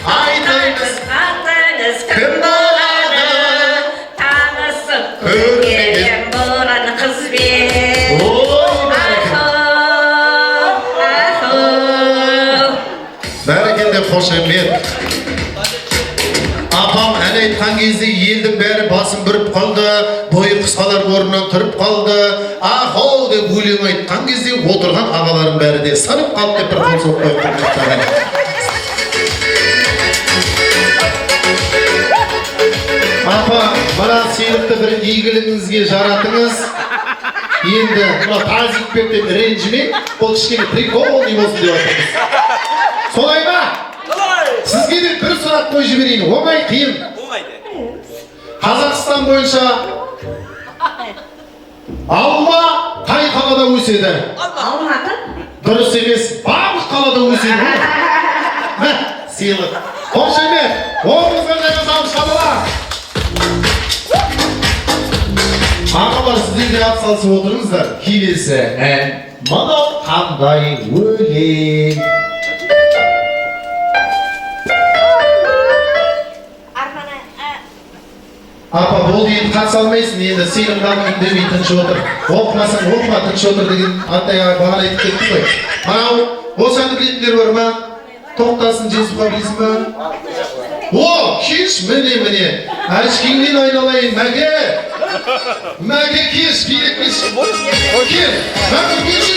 айтайыз. Кім болады? Танысып көрген бұрын қызбен. Бәрекелді, қошемет. Апам ән айтқан кезде елдің бәрі басын бүріп қалды, бойы қысқалар орнынан тұрып қалды. Ахоу деп өлең айтқан кезде отырған ағаларым бәрі де сарып қалды деп бір қол соқпай құрметтаған. Апа, мына сыйлықты бір игілігіңізге жаратыңыз. Енді мына тазикпен ренжіме, бұл кішкене приколный болсын деп айтамыз. Солай ма? Сізге де бір сұрақ қойып жіберейін. Оңай, қиын. Қазақстан бойынша алма қай қалада өседі? Алматы? Дұрыс емес, барлық қалада өседі. Сыйлық. Қошемет, орныңызға жайғасаңыз шабыла. Ағалар, сіздер де атсалысып отырыңыздар. Келесі ән мынау қандай өлең. Апа, болды енді қатыса алмайсың, енді сыйлығынан үндемей тыншы отыр. Оқымасаң оқыма, тыншы отыр деген аттайға бағана айтып кеттің ғой. Мынау, осы әнді білетіндер бар ма? Тоқтасын Жезуға білесің ба? О, кеш, міне. Әшкеңнен айналайын, мәке. Мәке, кеш, билеп кеш. Кел, мәке, кеш.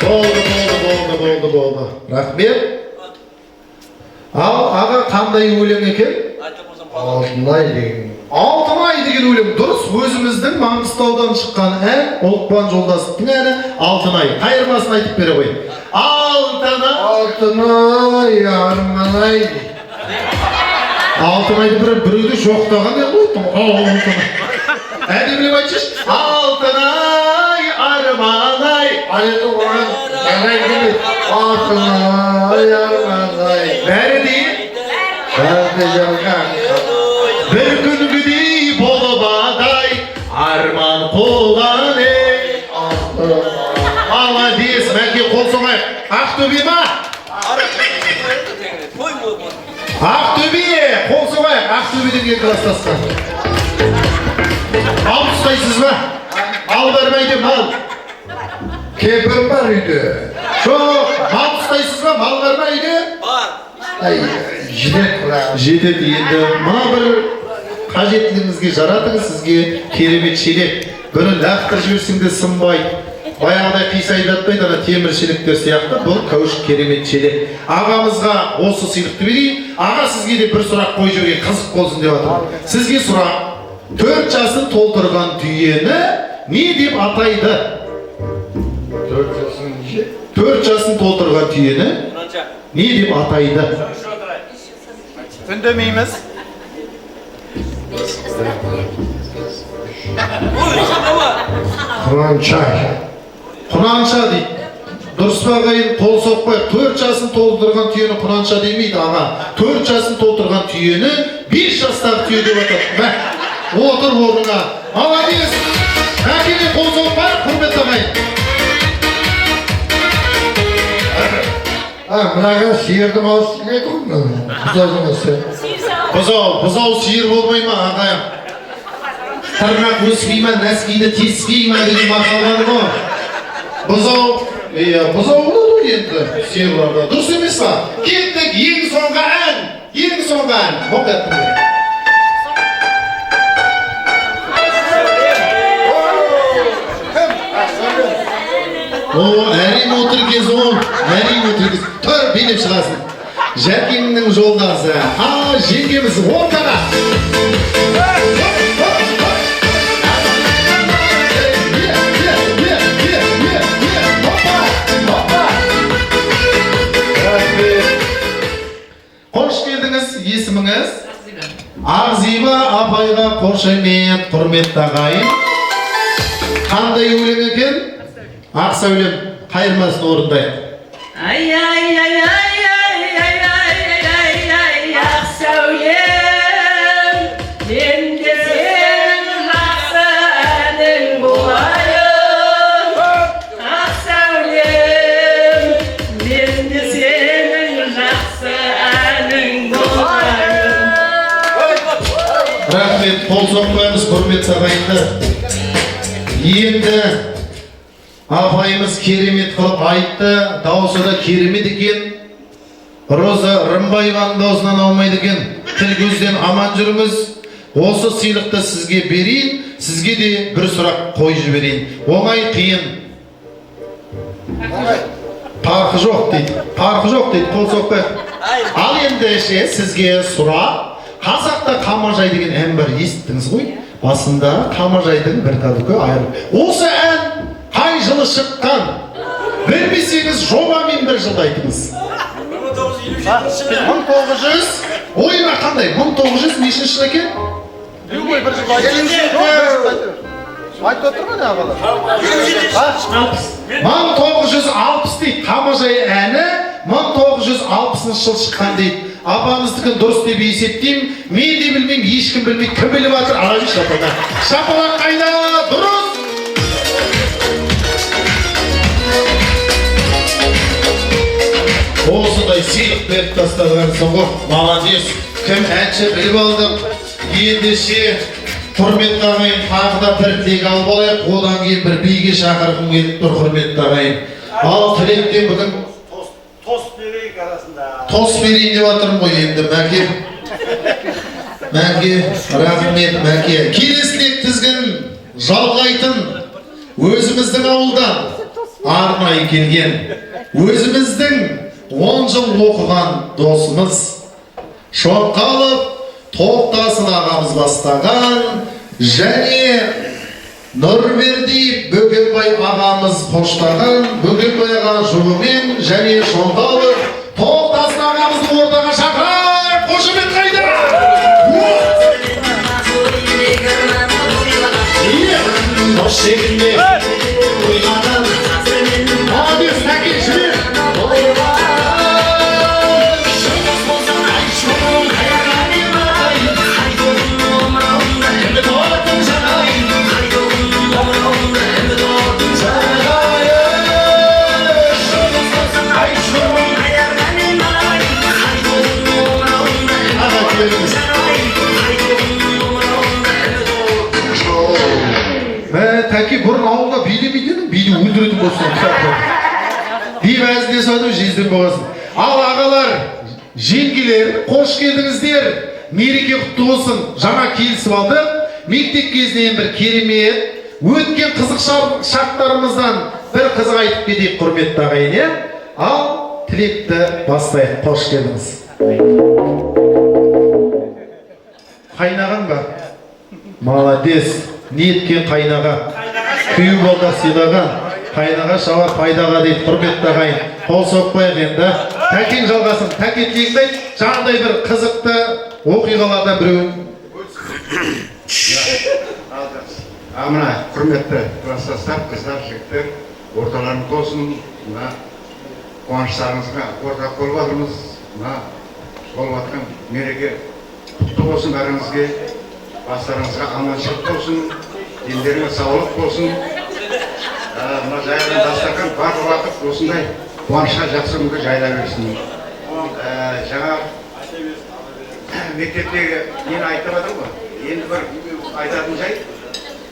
Болды. Рахмет. Ал, аға қандай өлең екен? Алтынай деген. Алтынай деген өлең. Дұрыс, өзіміздің Маңғыстаудан шыққан ән, Олқпан Жолдасовтың әні Алтынай. Қайырмасын айтып бере қойын. Алтынай, арманай. Алтынайды біреуді жоқтаған не қойдың? Алтынай. Әдемілеп айтшы. Алтынай, арманай. Айлы оған жарай келеді. Алтынай, арманай. Бәрі дейін? Бәрі жарған. Бір күнгідей болып адай, арман қолған ей. Молодец, мәке, қол соғайық. Ақтөбе ма? Ақтөбе, қол соғайық. Ақтөбеден екі кластасқан. Ал ұстайсыз ба? Ал бармайды, мал. Kepim var uyda. Жоқ, мал ұстайсыз ба? Мал бар ма үйде? Ay, jilet ulan. Жетеді енді. Мына бір қажеттілігіңізге жаратыңыз, сізге керемет шелек. Бұны лақтырып жіберсең де сынбайды. Баяғыдай қисайып жатпайды, ана темір шелектер сияқты. Бұл кәуш керемет шелек. Ағамызға осы сыйлықты берейін. Аға сізге де бір сұрақ қойып жіберген, қызық болсын деп жатырмын. Сізге сұрақ. 4 жасын толтырған түйені не деп атайды? 4 жасын толтырған түйені не деп атайды? Үндемейміз. Kırançay. Құнанша дейді. Дұрыс па ағайын, қол соқпай. 4 жасын толтырған түйені құнанша демейді аға. 4 жасын толтырған түйені 5 жастағы түйе деп атады. Мә, отыр орныңа. Молодец. Әкене қол соқпай, құрметті ағайын. Mınaga sıyırdım alsın mıydı onu? Kızardın sen. Бұзау сиыр болмай ма ағайын? Тырнақ өспей ма, нәскиді теспей ма деген мақал бар ғой. Бұзау болады енді сиырларда. Дұрыс емес па? Кеттік ең соңғы ән. Ең соңғы ән. Әрем отыр кез ол. Әрем отыр кез. Тұр, белеп шығасын. Жәкеңнің жолдасы. Жеңгеміз ортаға. Қош келдіңіз, есіміңіз? Ағзиба апайға қошемет, құрметті ағайын. Қандай өлең екен? Ақсәулем қайырмасын орындайық. Ay ay ay ay ay ay ay ay ay Ақсәулем, мен де сенің жақсы әнің болайын. Ақсәулем, мен де сенің жақсы әнің болайын. Рахмет, қол соқпаймыз, құрметті ағайындар. Енді апайымыз керемет қылып айтты, дауысы да керемет екен. Роза Рымбаеваның даусынан аумайды екен. Тіл көзден аман жүріңіз. Осы сыйлықты сізге берейін, сізге де бір сұрақ қойып жіберейін. Оңай қиын. Парқы жоқ дейді. Парқы жоқ дейді. Қол соқпай. Ал енді сізге сұрақ. Қазақта Қамажай деген ән бар, естіттіңіз ғой? Басында Қамажайдың бір тәлігі айырып. Осы ән қай жылы шыққан? Білмесеңіз жобамен бір жылды айтыңыз. 1900. Ойына қандай? 1900 нешінші жыл екен? Айтып отырмын ағалар. 1960 дейді. Қамажай әні 1960 жыл шыққан дейді. Апамыздікін дұрыс деп есептеймін. Мен де білмеймін, ешкім білмейді. Кім біліп жатыр? Ағайын шапалақ. Шапалақ қайда? Дұрыс! Осындай сыйлық беріп тастаған соң, молодец. Кім әнші біліп алдым. Ендеше құрметті ағайын, тағы да бір тілек алып алайық. Одан кейін бір биге шақырғым келіп тұр, құрметті ағайын. Ал тілектен бүгін Тос берейік арасында. тос берейін деп жатырмын ғой енді, Мәке. Мәке, рахмет, Мәке. Келесі тілек тізгін жалғайтын өзіміздің ауылдан арнайы келген, өзіміздің 10 жыл оқыған досымыз Шоқалов Тоқтасыл ағамыз бастаған және Нұрбердиев Бөгенбай ағамыз қоштаған, Бөгенбай аға жұбымен және Шоқалов Тоқтасыл ағамызды ортаға шақырайық. Қошемет қайда? Қош шегінде ойнадым. Молодец, Мәке, жібер. Тәке бұрын ауылда өзің болсын. Ал ағалар, жеңгелер, қош келдіңіздер. Мереке құтты болсын. Жаңа келісіп алдық. Мектеп кезінен бір керемет, өткен қызық шақтарымыздан бір қызық айтып кетейік, құрметті ағайын. Ал тілекті бастайық. Қош келдіңіз. Қайнаған ба? Молодец. Ниеткен қайнаға. Күйеу балда сыйлаған. Қайнаға шала пайдаға дейді, құрметті ағайын. Қол соқпайық енді. Тәкең жалғасын. Тәке тегіңді айт, жаңағыдай бір қызықты оқиғалардан біреуін. Мына құрметті класстастар, қыздар, жігіттер, орталарыңыз болсын. Мына қуаныштарыңызға ортақ болып жатырмыз. Мына болып жатқан мереке құтты болсын бәріңізге. Бастарыңызға аманшылық болсын, дендеріңіз саулық болсын. Мына жайылған дастархан бар уақыт осындай қуанышқа жақсы күнге жайыла берсін. Жаңа мектептегі нені айтып жатыр ғой. Енді бір айтатын жай,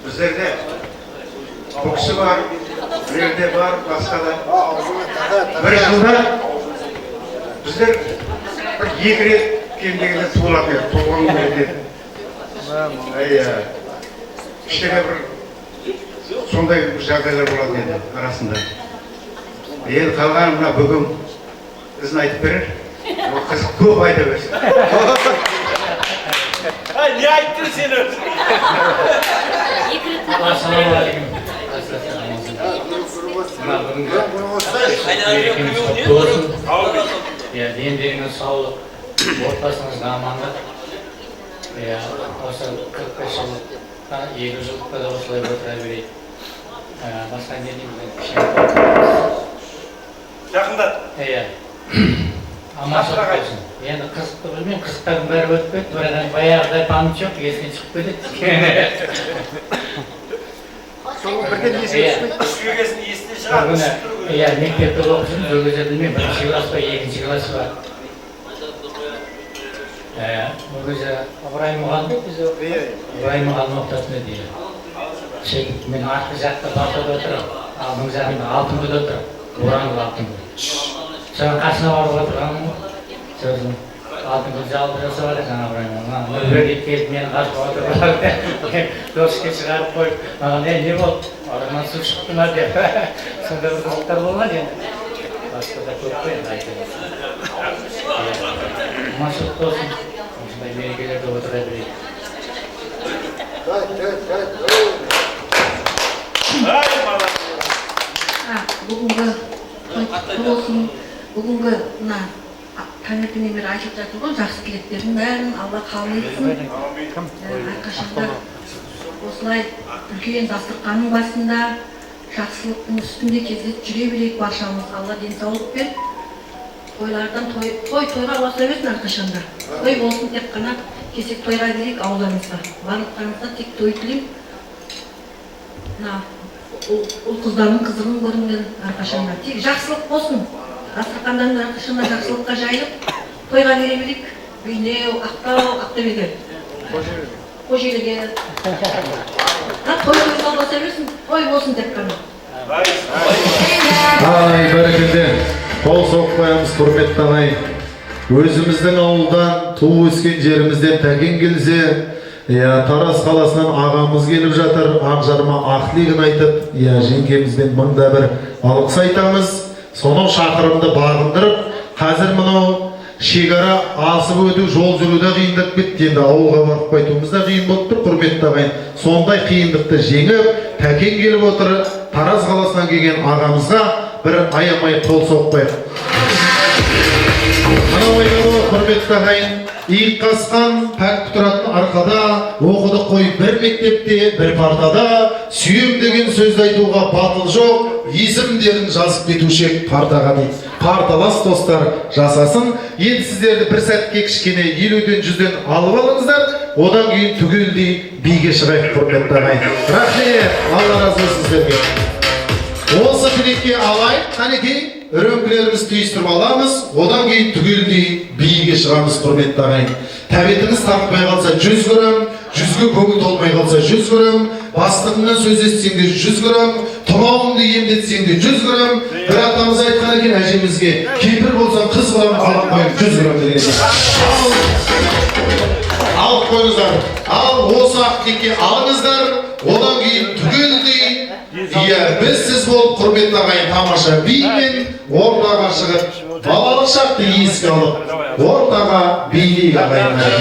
біздерде бұл кісі бар, біреуде бар, басқа да. Бір жылда біздер бір 2 рет кем дегенде туылатын еді, туылған күн еді. Кішкене бір сондай жағдайлар болатын еді арасында. Енді қалған мына бүгін ізін айтып берер, ол қызық көп айта берсін. Не айттың сен өзің? Ассалаумағалейкум. Мына бүгінгі мерекеміз құтты болсын. Дендеріңіз саулық, отбасыңызға амандық. Осы 45 жылдықта, 2 жылдықта да осылай отыра берейік. Басқа не дейміз, кішкене Жақында. Аманшылық болсын. Енді қызықты білмеймін, қызықтардың бәрі өтіп кетті, бірақ баяғыдай память жоқ, есінен шығып кетеді. Соңғы бірден есіне түспегесін есіне шығар. Мектепте оқып жүрмін, ол кезде білмеймін, 1-ші класс па, 2-ші класс па. Ол кезде Ыбырайым мұғалім бізде, Ыбырайым мұғалім оқытатын еді. Мен артқы жақта партада отырып, алдың жағында алтын күді отырып, оранып алтын күді. Соған қасына барып отырғанмын ғой. Сосын алтын күді жалып жасап еді жаңа Ыбырайым. Өреге келіп мені қашып отырып, доске шығарып қойып, маған не болды? Арығынан су шықты ма деп. Сонда бір қызықтар болған енді. Басқа да көп қой енді айтып. Аманшылық болсын. Осындай мерекелерде отыра берейік. Бүгінгі құтты болсын. Бүгінгі мына таңертеңнен бері айтып жатыр ғой, жақсы тілектердің бәрін Алла қабыл етсін. Әрқашанда осылай үлкен дастарханның басында жақсылықтың үстінде кездесіп жүре берейік баршамыз. Алла денсаулық беріп, тойлардан тойға баса берсін әрқашанда. Той болсын, тек қана кесек тойға берейік ауылымызға. Барлықтарыңызға тек той тілеймін. Ол қыздардың қызығын көрінген әрқашанда. Тек жақсылық болсын. Дастархандан әрқашанда жақсылыққа жайылып, тойға бере берейік. Бейнеу, Ақтау, Ақтөбеге. Қожеліге. Той баса берсін, той болсын тек қана. Ай, бәрекелді. Қол соқпаймыз, құрметті ағайын. Өзіміздің ауылдан, туып өскен жерімізден тәкең келсе, Тараз қаласынан ағамыз келіп жатыр, Ақжарма ақ-тілегін айтып, жеңгемізбен мыңда бір алғыс айтамыз. Сонау шақырымды бағындырып, қазір мынау шекара асып өту, жол жүруде қиындық кетті. Енді ауылға барып қайтуымыз да қиын болып тұр, құрметті ағайын. Сондай қиындықты жеңіп, тәкең келіп отыр, Тараз қаласынан келген ағамызға бір аямай қол соқпайық. Мынау айтады, құрметті ағайын, иық қасқан, пәк тұратын арқада, оқыды қой бір мектепте, бір партада, сүйем деген сөзді айтуға батыл жоқ, есімдерін жазып кетушек партаға дейді. Парталас достар жасасын. Енді сіздерді бір сәтке кішкене 50-ден 100-ден алып алыңыздар, одан кейін түгелдей биге шығайық, құрметті ағайын. Рахмет, Алла разы болсын сіздерге. Осы тілекке алайық, қанекей, үріңкілеріміз түйістіріп аламыз, одан кейін түгелдей биге шығамыз, құрметті ағайын. Тәбетіңіз тартпай қалса 100 грамм, 100 өзге көңіл толмай қалса 100 грамм, бастығыңнан сөз естісеңде 100 грамм, тұмауыңды емдетсең де 100 грамм, бір атамыз айтқан екен әжемізге, кемпір болсаң қыз қыламын, қалампайым 100 грамм деген екен. Алып қойыңыздар, ал осы ақтекке алыңыздар, одан кейін түгелдей, біз сіз болып құрметті ағайын тамаша бимен ортаға шығып, балалық шақты еске алып, ортаға билейік ағайындар.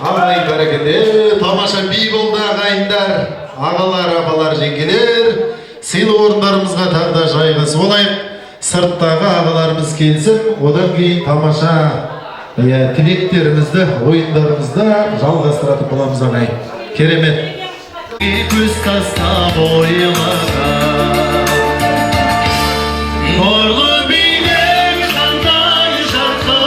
Алай бәрекелді, тамаша би болды ағайындар, ағалар, апалар, жеңгелер. Сыйлы орындарымызға тағы да жайғасып олайық. Сырттағы ағаларымыз келсін, одан кейін тамаша тілектерімізді, ойындарымызды жалғастыратын боламыз ағайын. Керемет. Көз тастап ойлаға Нұрлы билер қандай жарқын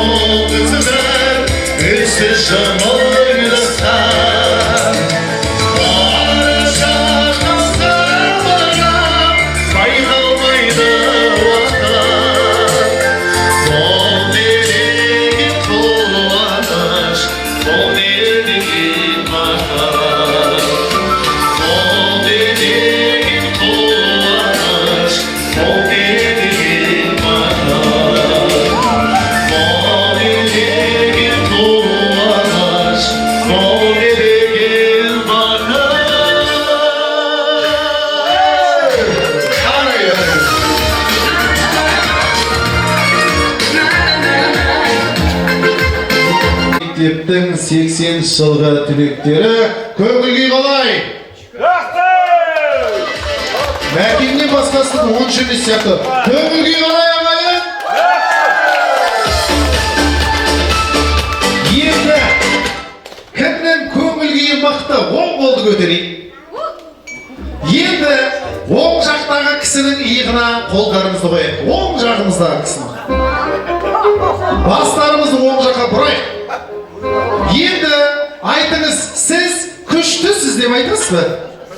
Soğuklar üstsüz şamoylasam Barışardan sarmana Baykalmaydı vatan Sol dediğin kulaş Sol dediğin makar Sol dediğin kulaş Sol dediğin makar Sol dediğin kulaş Sol dediğin makar Мектептің 80 жылғы түлектері көңілге қалай? Мәкеннен басқасының 10 емес сияқты көңілге қалай ағайын? Енді кімнің көңілге мықты оң қолды көтерейік. Енді оң жақтағы кісінің иығына қолдарымызды қояйық. Оң жағымыздағы кісінің. Бастарымызды оң жаққа бұрайық. Енді айтыңыз, сіз күштісіз деп айтасыз ба?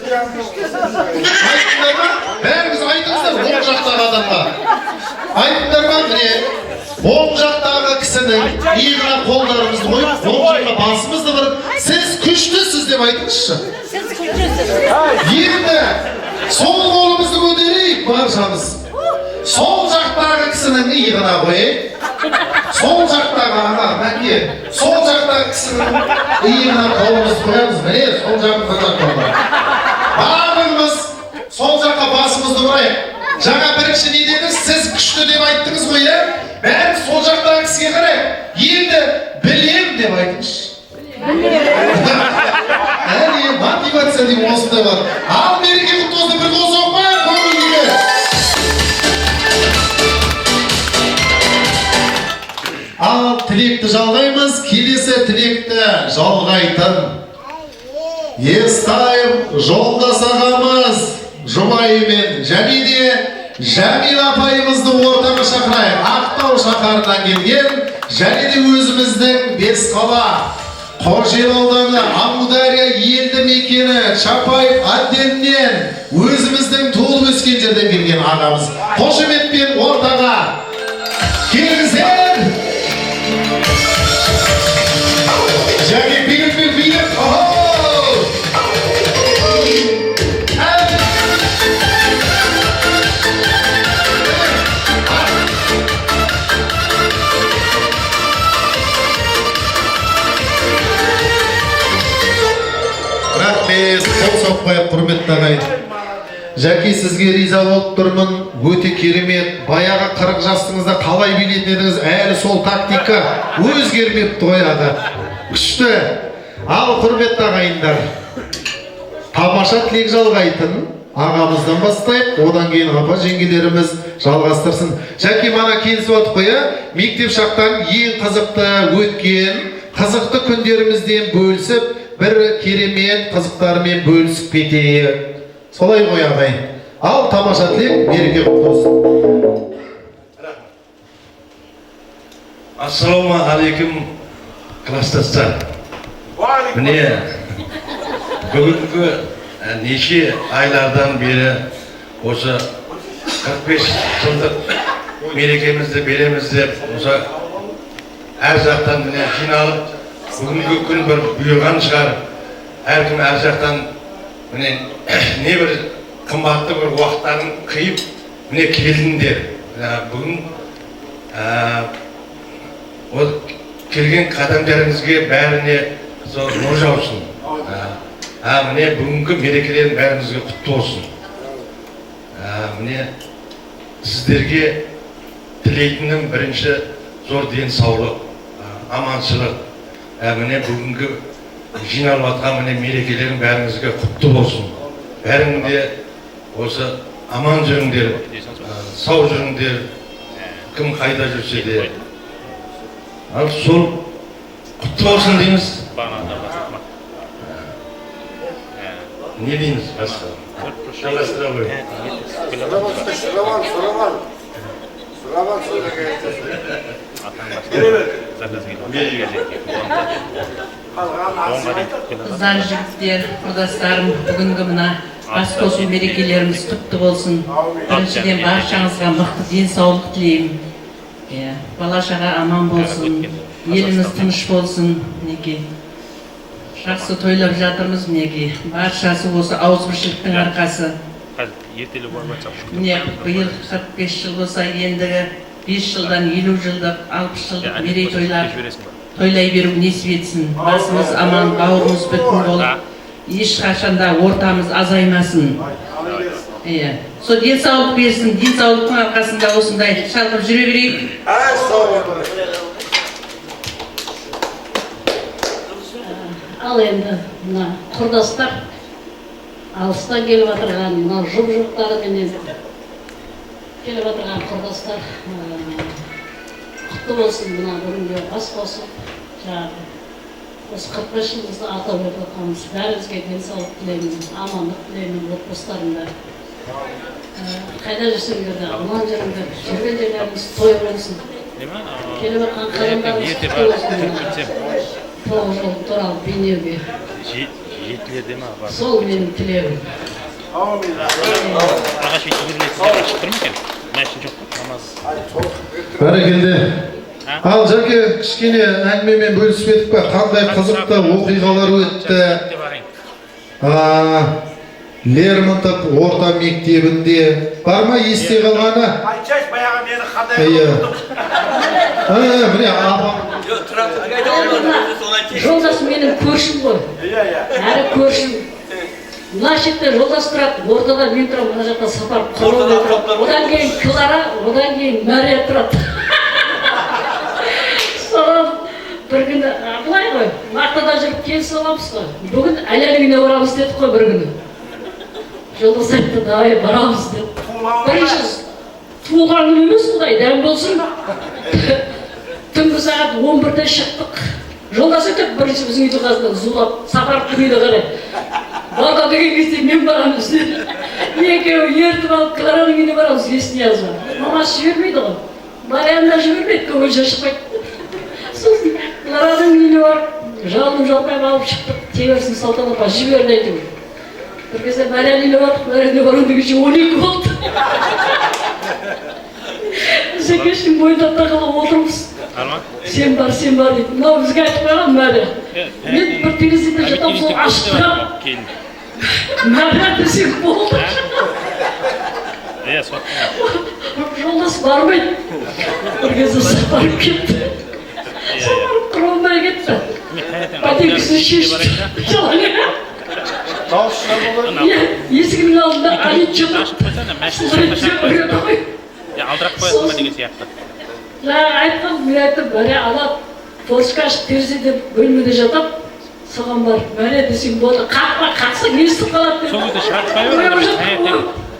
Айтыңдар ма? Бәріңіз айтыңыздар оң жақтағы адамға. Айтыңдар ма? Міне, оң жақтағы кісінің иығына қолдарымызды қойып, оң жаққа басымызды бұрып, сіз күштісіз деп айтыңызшы. Енді сол қолымызды көтерейік баршамыз. Сол жақтағы кісінің иығына қойайық. Сол жақтағы аға, мәке, сол жақтағы кісінің иығына қолымызды қоямыз. Міне, сол жағымызда жақтағы. Барлығымыз сол жаққа басымызды бұрайық. Жаңа бірінші не дедіңіз? Сіз күшті деп айттыңыз ғой, иә? Бәріміз сол жақтағы кісіге қарайық. Енді білем деп айтыңызшы. Әне, мотивация деп осында бар. Ал мереке құтты болсын, бір қол соқпайық, көңілге. Ал тілекті жалғаймыз, келесі тілекті жалғайтын Естайым жолдас ағамыз Жұбайымен және де Жәмил апайымызды ортаға шақырайық. Ақтау шаһарынан келген және де өзіміздің Бесқала, Қоржел ауданы, Амудария елді мекені, Чапаев Адденнен өзіміздің туылып өскен жерден келген ағамыз. Қошеметпен ортаға келіңіздер. Және билікпен билік. Рахмет, қол соқпайық, құрметті ағайын. Жәке, сізге риза болып тұрмын, өте керемет. Баяғы 40 жастыңызда қалай билетін едіңіз, әлі сол тактика өзгермепті ғой аға. Күшті. Ал құрметті ағайындар, тамаша тілек жалғайтын ағамыздан бастайық, одан кейін апа жеңгелеріміз жалғастырсын. Жәке, мана келісіп отыр қоя, мектеп шақтан ең қызықты өткен, қызықты күндерімізден бөлісіп, бір керемет қызықтармен бөлісіп кетейік. Солай ғой ағайын. Ал тамаша тілек, мереке құтты болсын. Ассалаумағалейкум, кластастар. Міне, бүгінгі неше айлардан бері осы 45 жылдық мерекемізді береміз деп, осы әр жақтан міне жиналып, бүгінгі күн бір бұйырған шығар. Әркім әр жақтан міне не бір қымбатты бір уақыттарын қиып, міне келдіңдер. Бүгін келген қадамдарыңызге бәріне нұр жаусын. Міне бүгінгі мерекелердің бәріңізге құтты болсын. Міне сіздерге тілейтінім бірінші зор денсаулық, аманшылық. Міне бүгінгі жиналып жатқан міне мерекелердің бәріңізге құтты болсын. Бәріңде осы аман жүріңдер, сау жүріңдер, кім қайда жүрсе де. Ал сол құтты болсын дейміз. Не дейміз басқа? Жалғастыра қой. Қыздар, жігіттер, құрдастарым, бүгінгі мына бас қосу мерекелеріміз құтты болсын. Біріншіден баршаңызға мықты денсаулық тілеймін. Бала шаға аман болсын, еліміз тыныш болсын, мінекей. Жақсы тойлап жатырмыз, мінекей. Баршасы осы ауызбіршіліктің арқасы. Міне, биыл 45 жыл болса, ендігі 5 жылдан 50 жылдық, 60 жылдық мерейтойлар тойлай беру несіп етсін. Басымыз аман, бауырымыз бүтін болып, ешқашанда ортамыз азаймасын. Сол денсаулық берсін, денсаулықтың арқасында осындай шалқып жүре берейік. Ал енді мына құрдастар алыстан келіп отырған мына жұп-жұптарыменен келіп отырған құрдастар құтты болсын. Мына бүгінге бас қосып жаңағы осы 45 жылымызды атап өтіп жатқанымыз бәрімізге денсаулық тілеймін, амандық тілеймін, отбасыларында қайда жүрсеңдер де аман жүріңдер, жүрген жерлеріңіз той болсын. Келіп жатқан қадамдарыңыз құтты болсын. 9 жыл туралы бейнеуге сол менің тілегім. Бәрекелді. Ал жәке кішкене әңгімемен бөлісіп едік па, қандай қызықты оқиғалар өтті? Лермонтов орта мектебінде бар ма есте қалғаны? Айтсайшы, баяғы мені қандай Міне апам. Жолдас менің көршім ғой. Әрі көршім. Мына шетте жолдас тұрады, ортада мен тұрамын, мына жақта Сапар Құрылбай тұрады. Одан кейін Кызара, одан кейін Мәрия тұрады. Соған бір күні, былай ғой, мақтада жүріп келісіп аламыз ғой. Бүгін әлеміне барамыз дедік қой бір күні. Жолдас айтты, давай барамыз деді. Бірінші туылған күн емес, құдай дәм болсын. Түнгі сағат 11-де шықтық. Жолдас өтіп бірінші біздің үйдің қасынан зулап, Сапаровтың үйіне қарай. Бата деген кезде мен барамыз деді. Екеуі ертіп алып Клараның үйіне барамыз, есіне жазба. Мамасы жібермейді ғой. Марияны да жібермейді, көңілше шықпайды. Сосын Клараның үйіне барып, жалынып жалпайып алып шықтық. Теберсін Салтан апа жіберді әйтеуір. Bir kez Meryem'le var, Meryem'le var onun gücü 12 oldu. Zekeş'in boyunda takılıp oturmuş. Sen var dedi. Ne bizge aytmayalım Meryem. Ben bir denizinde jatam sol açtım. Meryem desek oldu. Жолдас бармайды. Bir kez Сапарып кетті. Сапарып Құрылбай кетті. Пәтекісін шешті. Есігінің алдында Алит жатыр. Алдырақ қоясың ба деген сияқты. Айтқам, мен айттым, бәрі алап, торшқа ашып терезеде бөлмеде жатып, соған бар, бәрі десең болды, қатсаң естіп қалады деп. Сол кезде шартпай бар,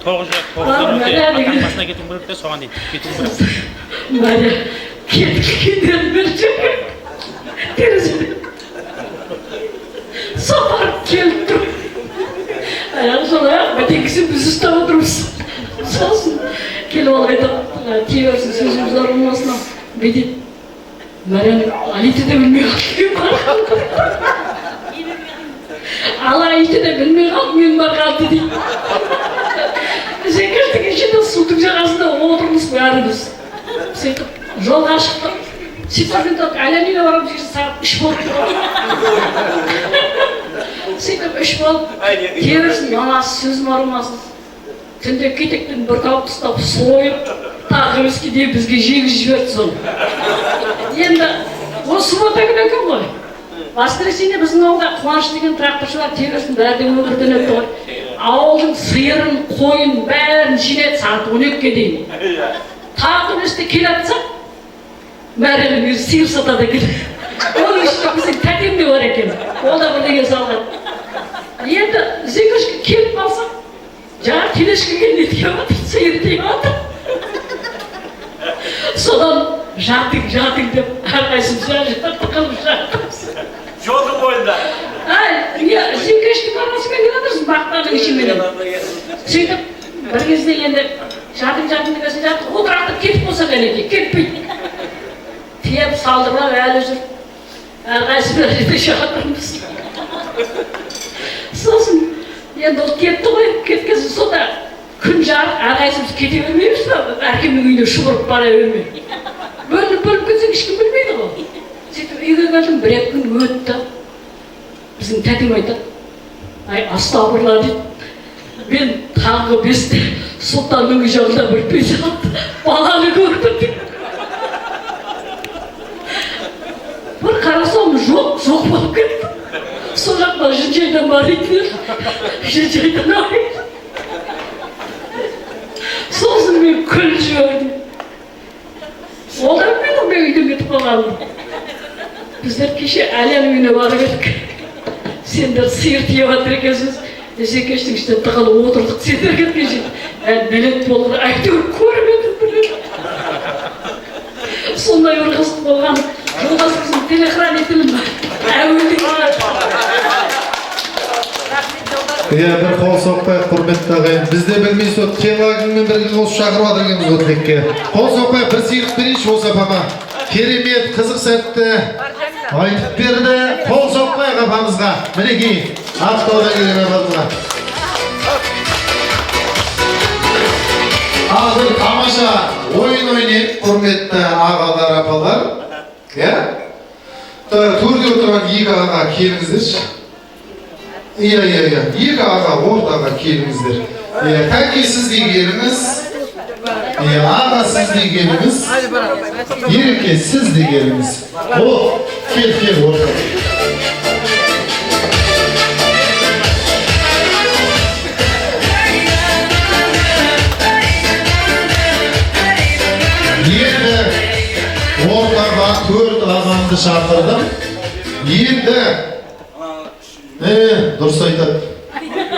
тоғызда басына кетуің керек те, соған дейін кетуің керек. Бәрі кеткен берші, терезеде. Сапарып келіп тұр. Аяғы солай ақ, бәтекісі біз ұстап отырмыз. Сосын келіп алып айтып, тиверсін сөзіміз арылмасына бедет. Мәриям Алиті де білмей қалды. Ал Алиті де білмей қалды, мен бақалды дейді. Зекештің ішінде судың жағасында отырмыз бәріміз. Сөйтіп жолға шықтық. Сөйтіп жүргенде Әлеміне барамыз деген сағат 3 болып тұрады. Сөйтіп 3 болып, тиверсін мамасы сөзім арылмасын. Түнде кетектен бір тауып ұстап сойып, тағымызке де бізге жегіз жіберді сол. Енді осы суббота күні екен ғой. Воскресенье біздің ауылда Қуаныш деген тракторшылар тиверсін бәрден өмірден өтті ғой. Ауылдың сиырын, қойын бәрін жинеді сағат 12-ге дейін. Тағым үсті келатса, Мәриямның өзі сиыр сатады екен. Оның ішінде біздің тәтем де бар екен. Ол да бірдеңе салған. Енді Зекешке келіп қалсақ, жаңа келешкеге не тиіп отыр, сиыр тиіп отыр. Содан жатың деп әрқайсымыз тықылып жатырмыз. Жолдың бойында. Зекештің арасымен келатырсың, бақтардың ішіменен. Сөйтіп, бір кезде енді жатың дегесін жатып, отырақтып кетіп болса кәнеке, кетпейді. тиеп салдырмап әлі жүр. Әрқайсымыз жерде жатырмыз. Сосын енді ол кетті ғой, кеткен соң сонда күн жарық, әрқайсымыз кете бермейміз ба? Әркімнің үйіне шұбырып бара бермей. Бөлініп кетсең ешкім білмейді ғой. Сөйтіп үйге келдім, бір-екі күн өтті. Біздің тәтем айтады, ай астағфирулла дейді. Мен таңғы 5-те сұлтанның үй жағында бір пейзалды баланы көрдім дейді. Бір қарасам жоқ болып кетті. Сол жақта жын-жайдан бар еді. Жын-жайдан арайды. Сосын мен күліп жібердім. Одан мен үйден кетіп қалғанмын. Біздер кеше Әлияның үйіне барып едік. Сендер сиыр тиеп жатыр екенсіз. Есекештің ішінде тығылып отырдық, сендер кеткенше. Бәлет болғыр, әйтеуір көрмедім біледі. Сондай бір қызық болған. Жолдасымыздың телехранителім бар. Иә, бір қол соқпай, құрметті ағайын. Бізде білмей сот Келлагіңмен бірге қосып шақырып жатыр екенбіз өтірікке. Қол соқпай, бір сыйлық берейінші осы апаға. Керемет, қызық сәтті айтып берді. Қол соқпай апамызға. Мінекей, Ақтаудан келген апамызға. Азыр тамаша ойын ойнайық, құрметті ағалар, апалар. Иә? Төрде отырған екі аға келіңіздерші. Иә. Екі аға ортаға келіңіздер. Тәке сіз де келіңіз. Аға сіз де келіңіз. Ереке сіз де келіңіз. О, кел ортаға. Енді ортаға 4 ағамды шақырдым. Енді дұрыс айтады.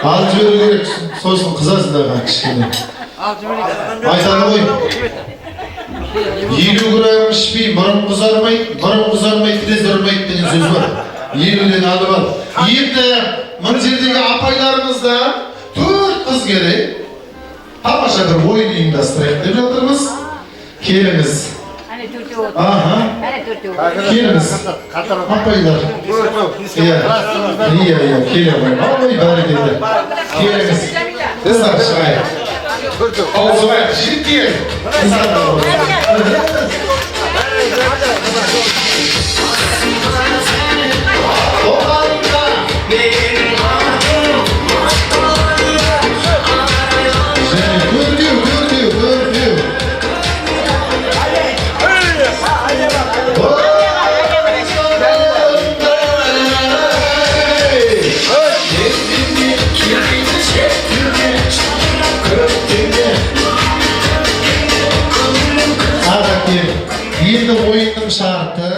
Алып жіберу керек, сосын қызасыздар кішкене. Айтады ғой. 50 грамм ішпей мұрын қызармайды, тез ұрмайды деген сөз бар. 50-ден ады бар. Енді мына жердегі апайларымызда 4 қыз керек. Тамаша бір ойын ұйымдастырайық деп жатырмыз. Келіңіз. Келіңіз. Апайлар. Иә, келемін. Ой, бәрі келді. Келіңіз. Қыздар шығайық. Аузывайық, жігіттер. Енді ойынның шарты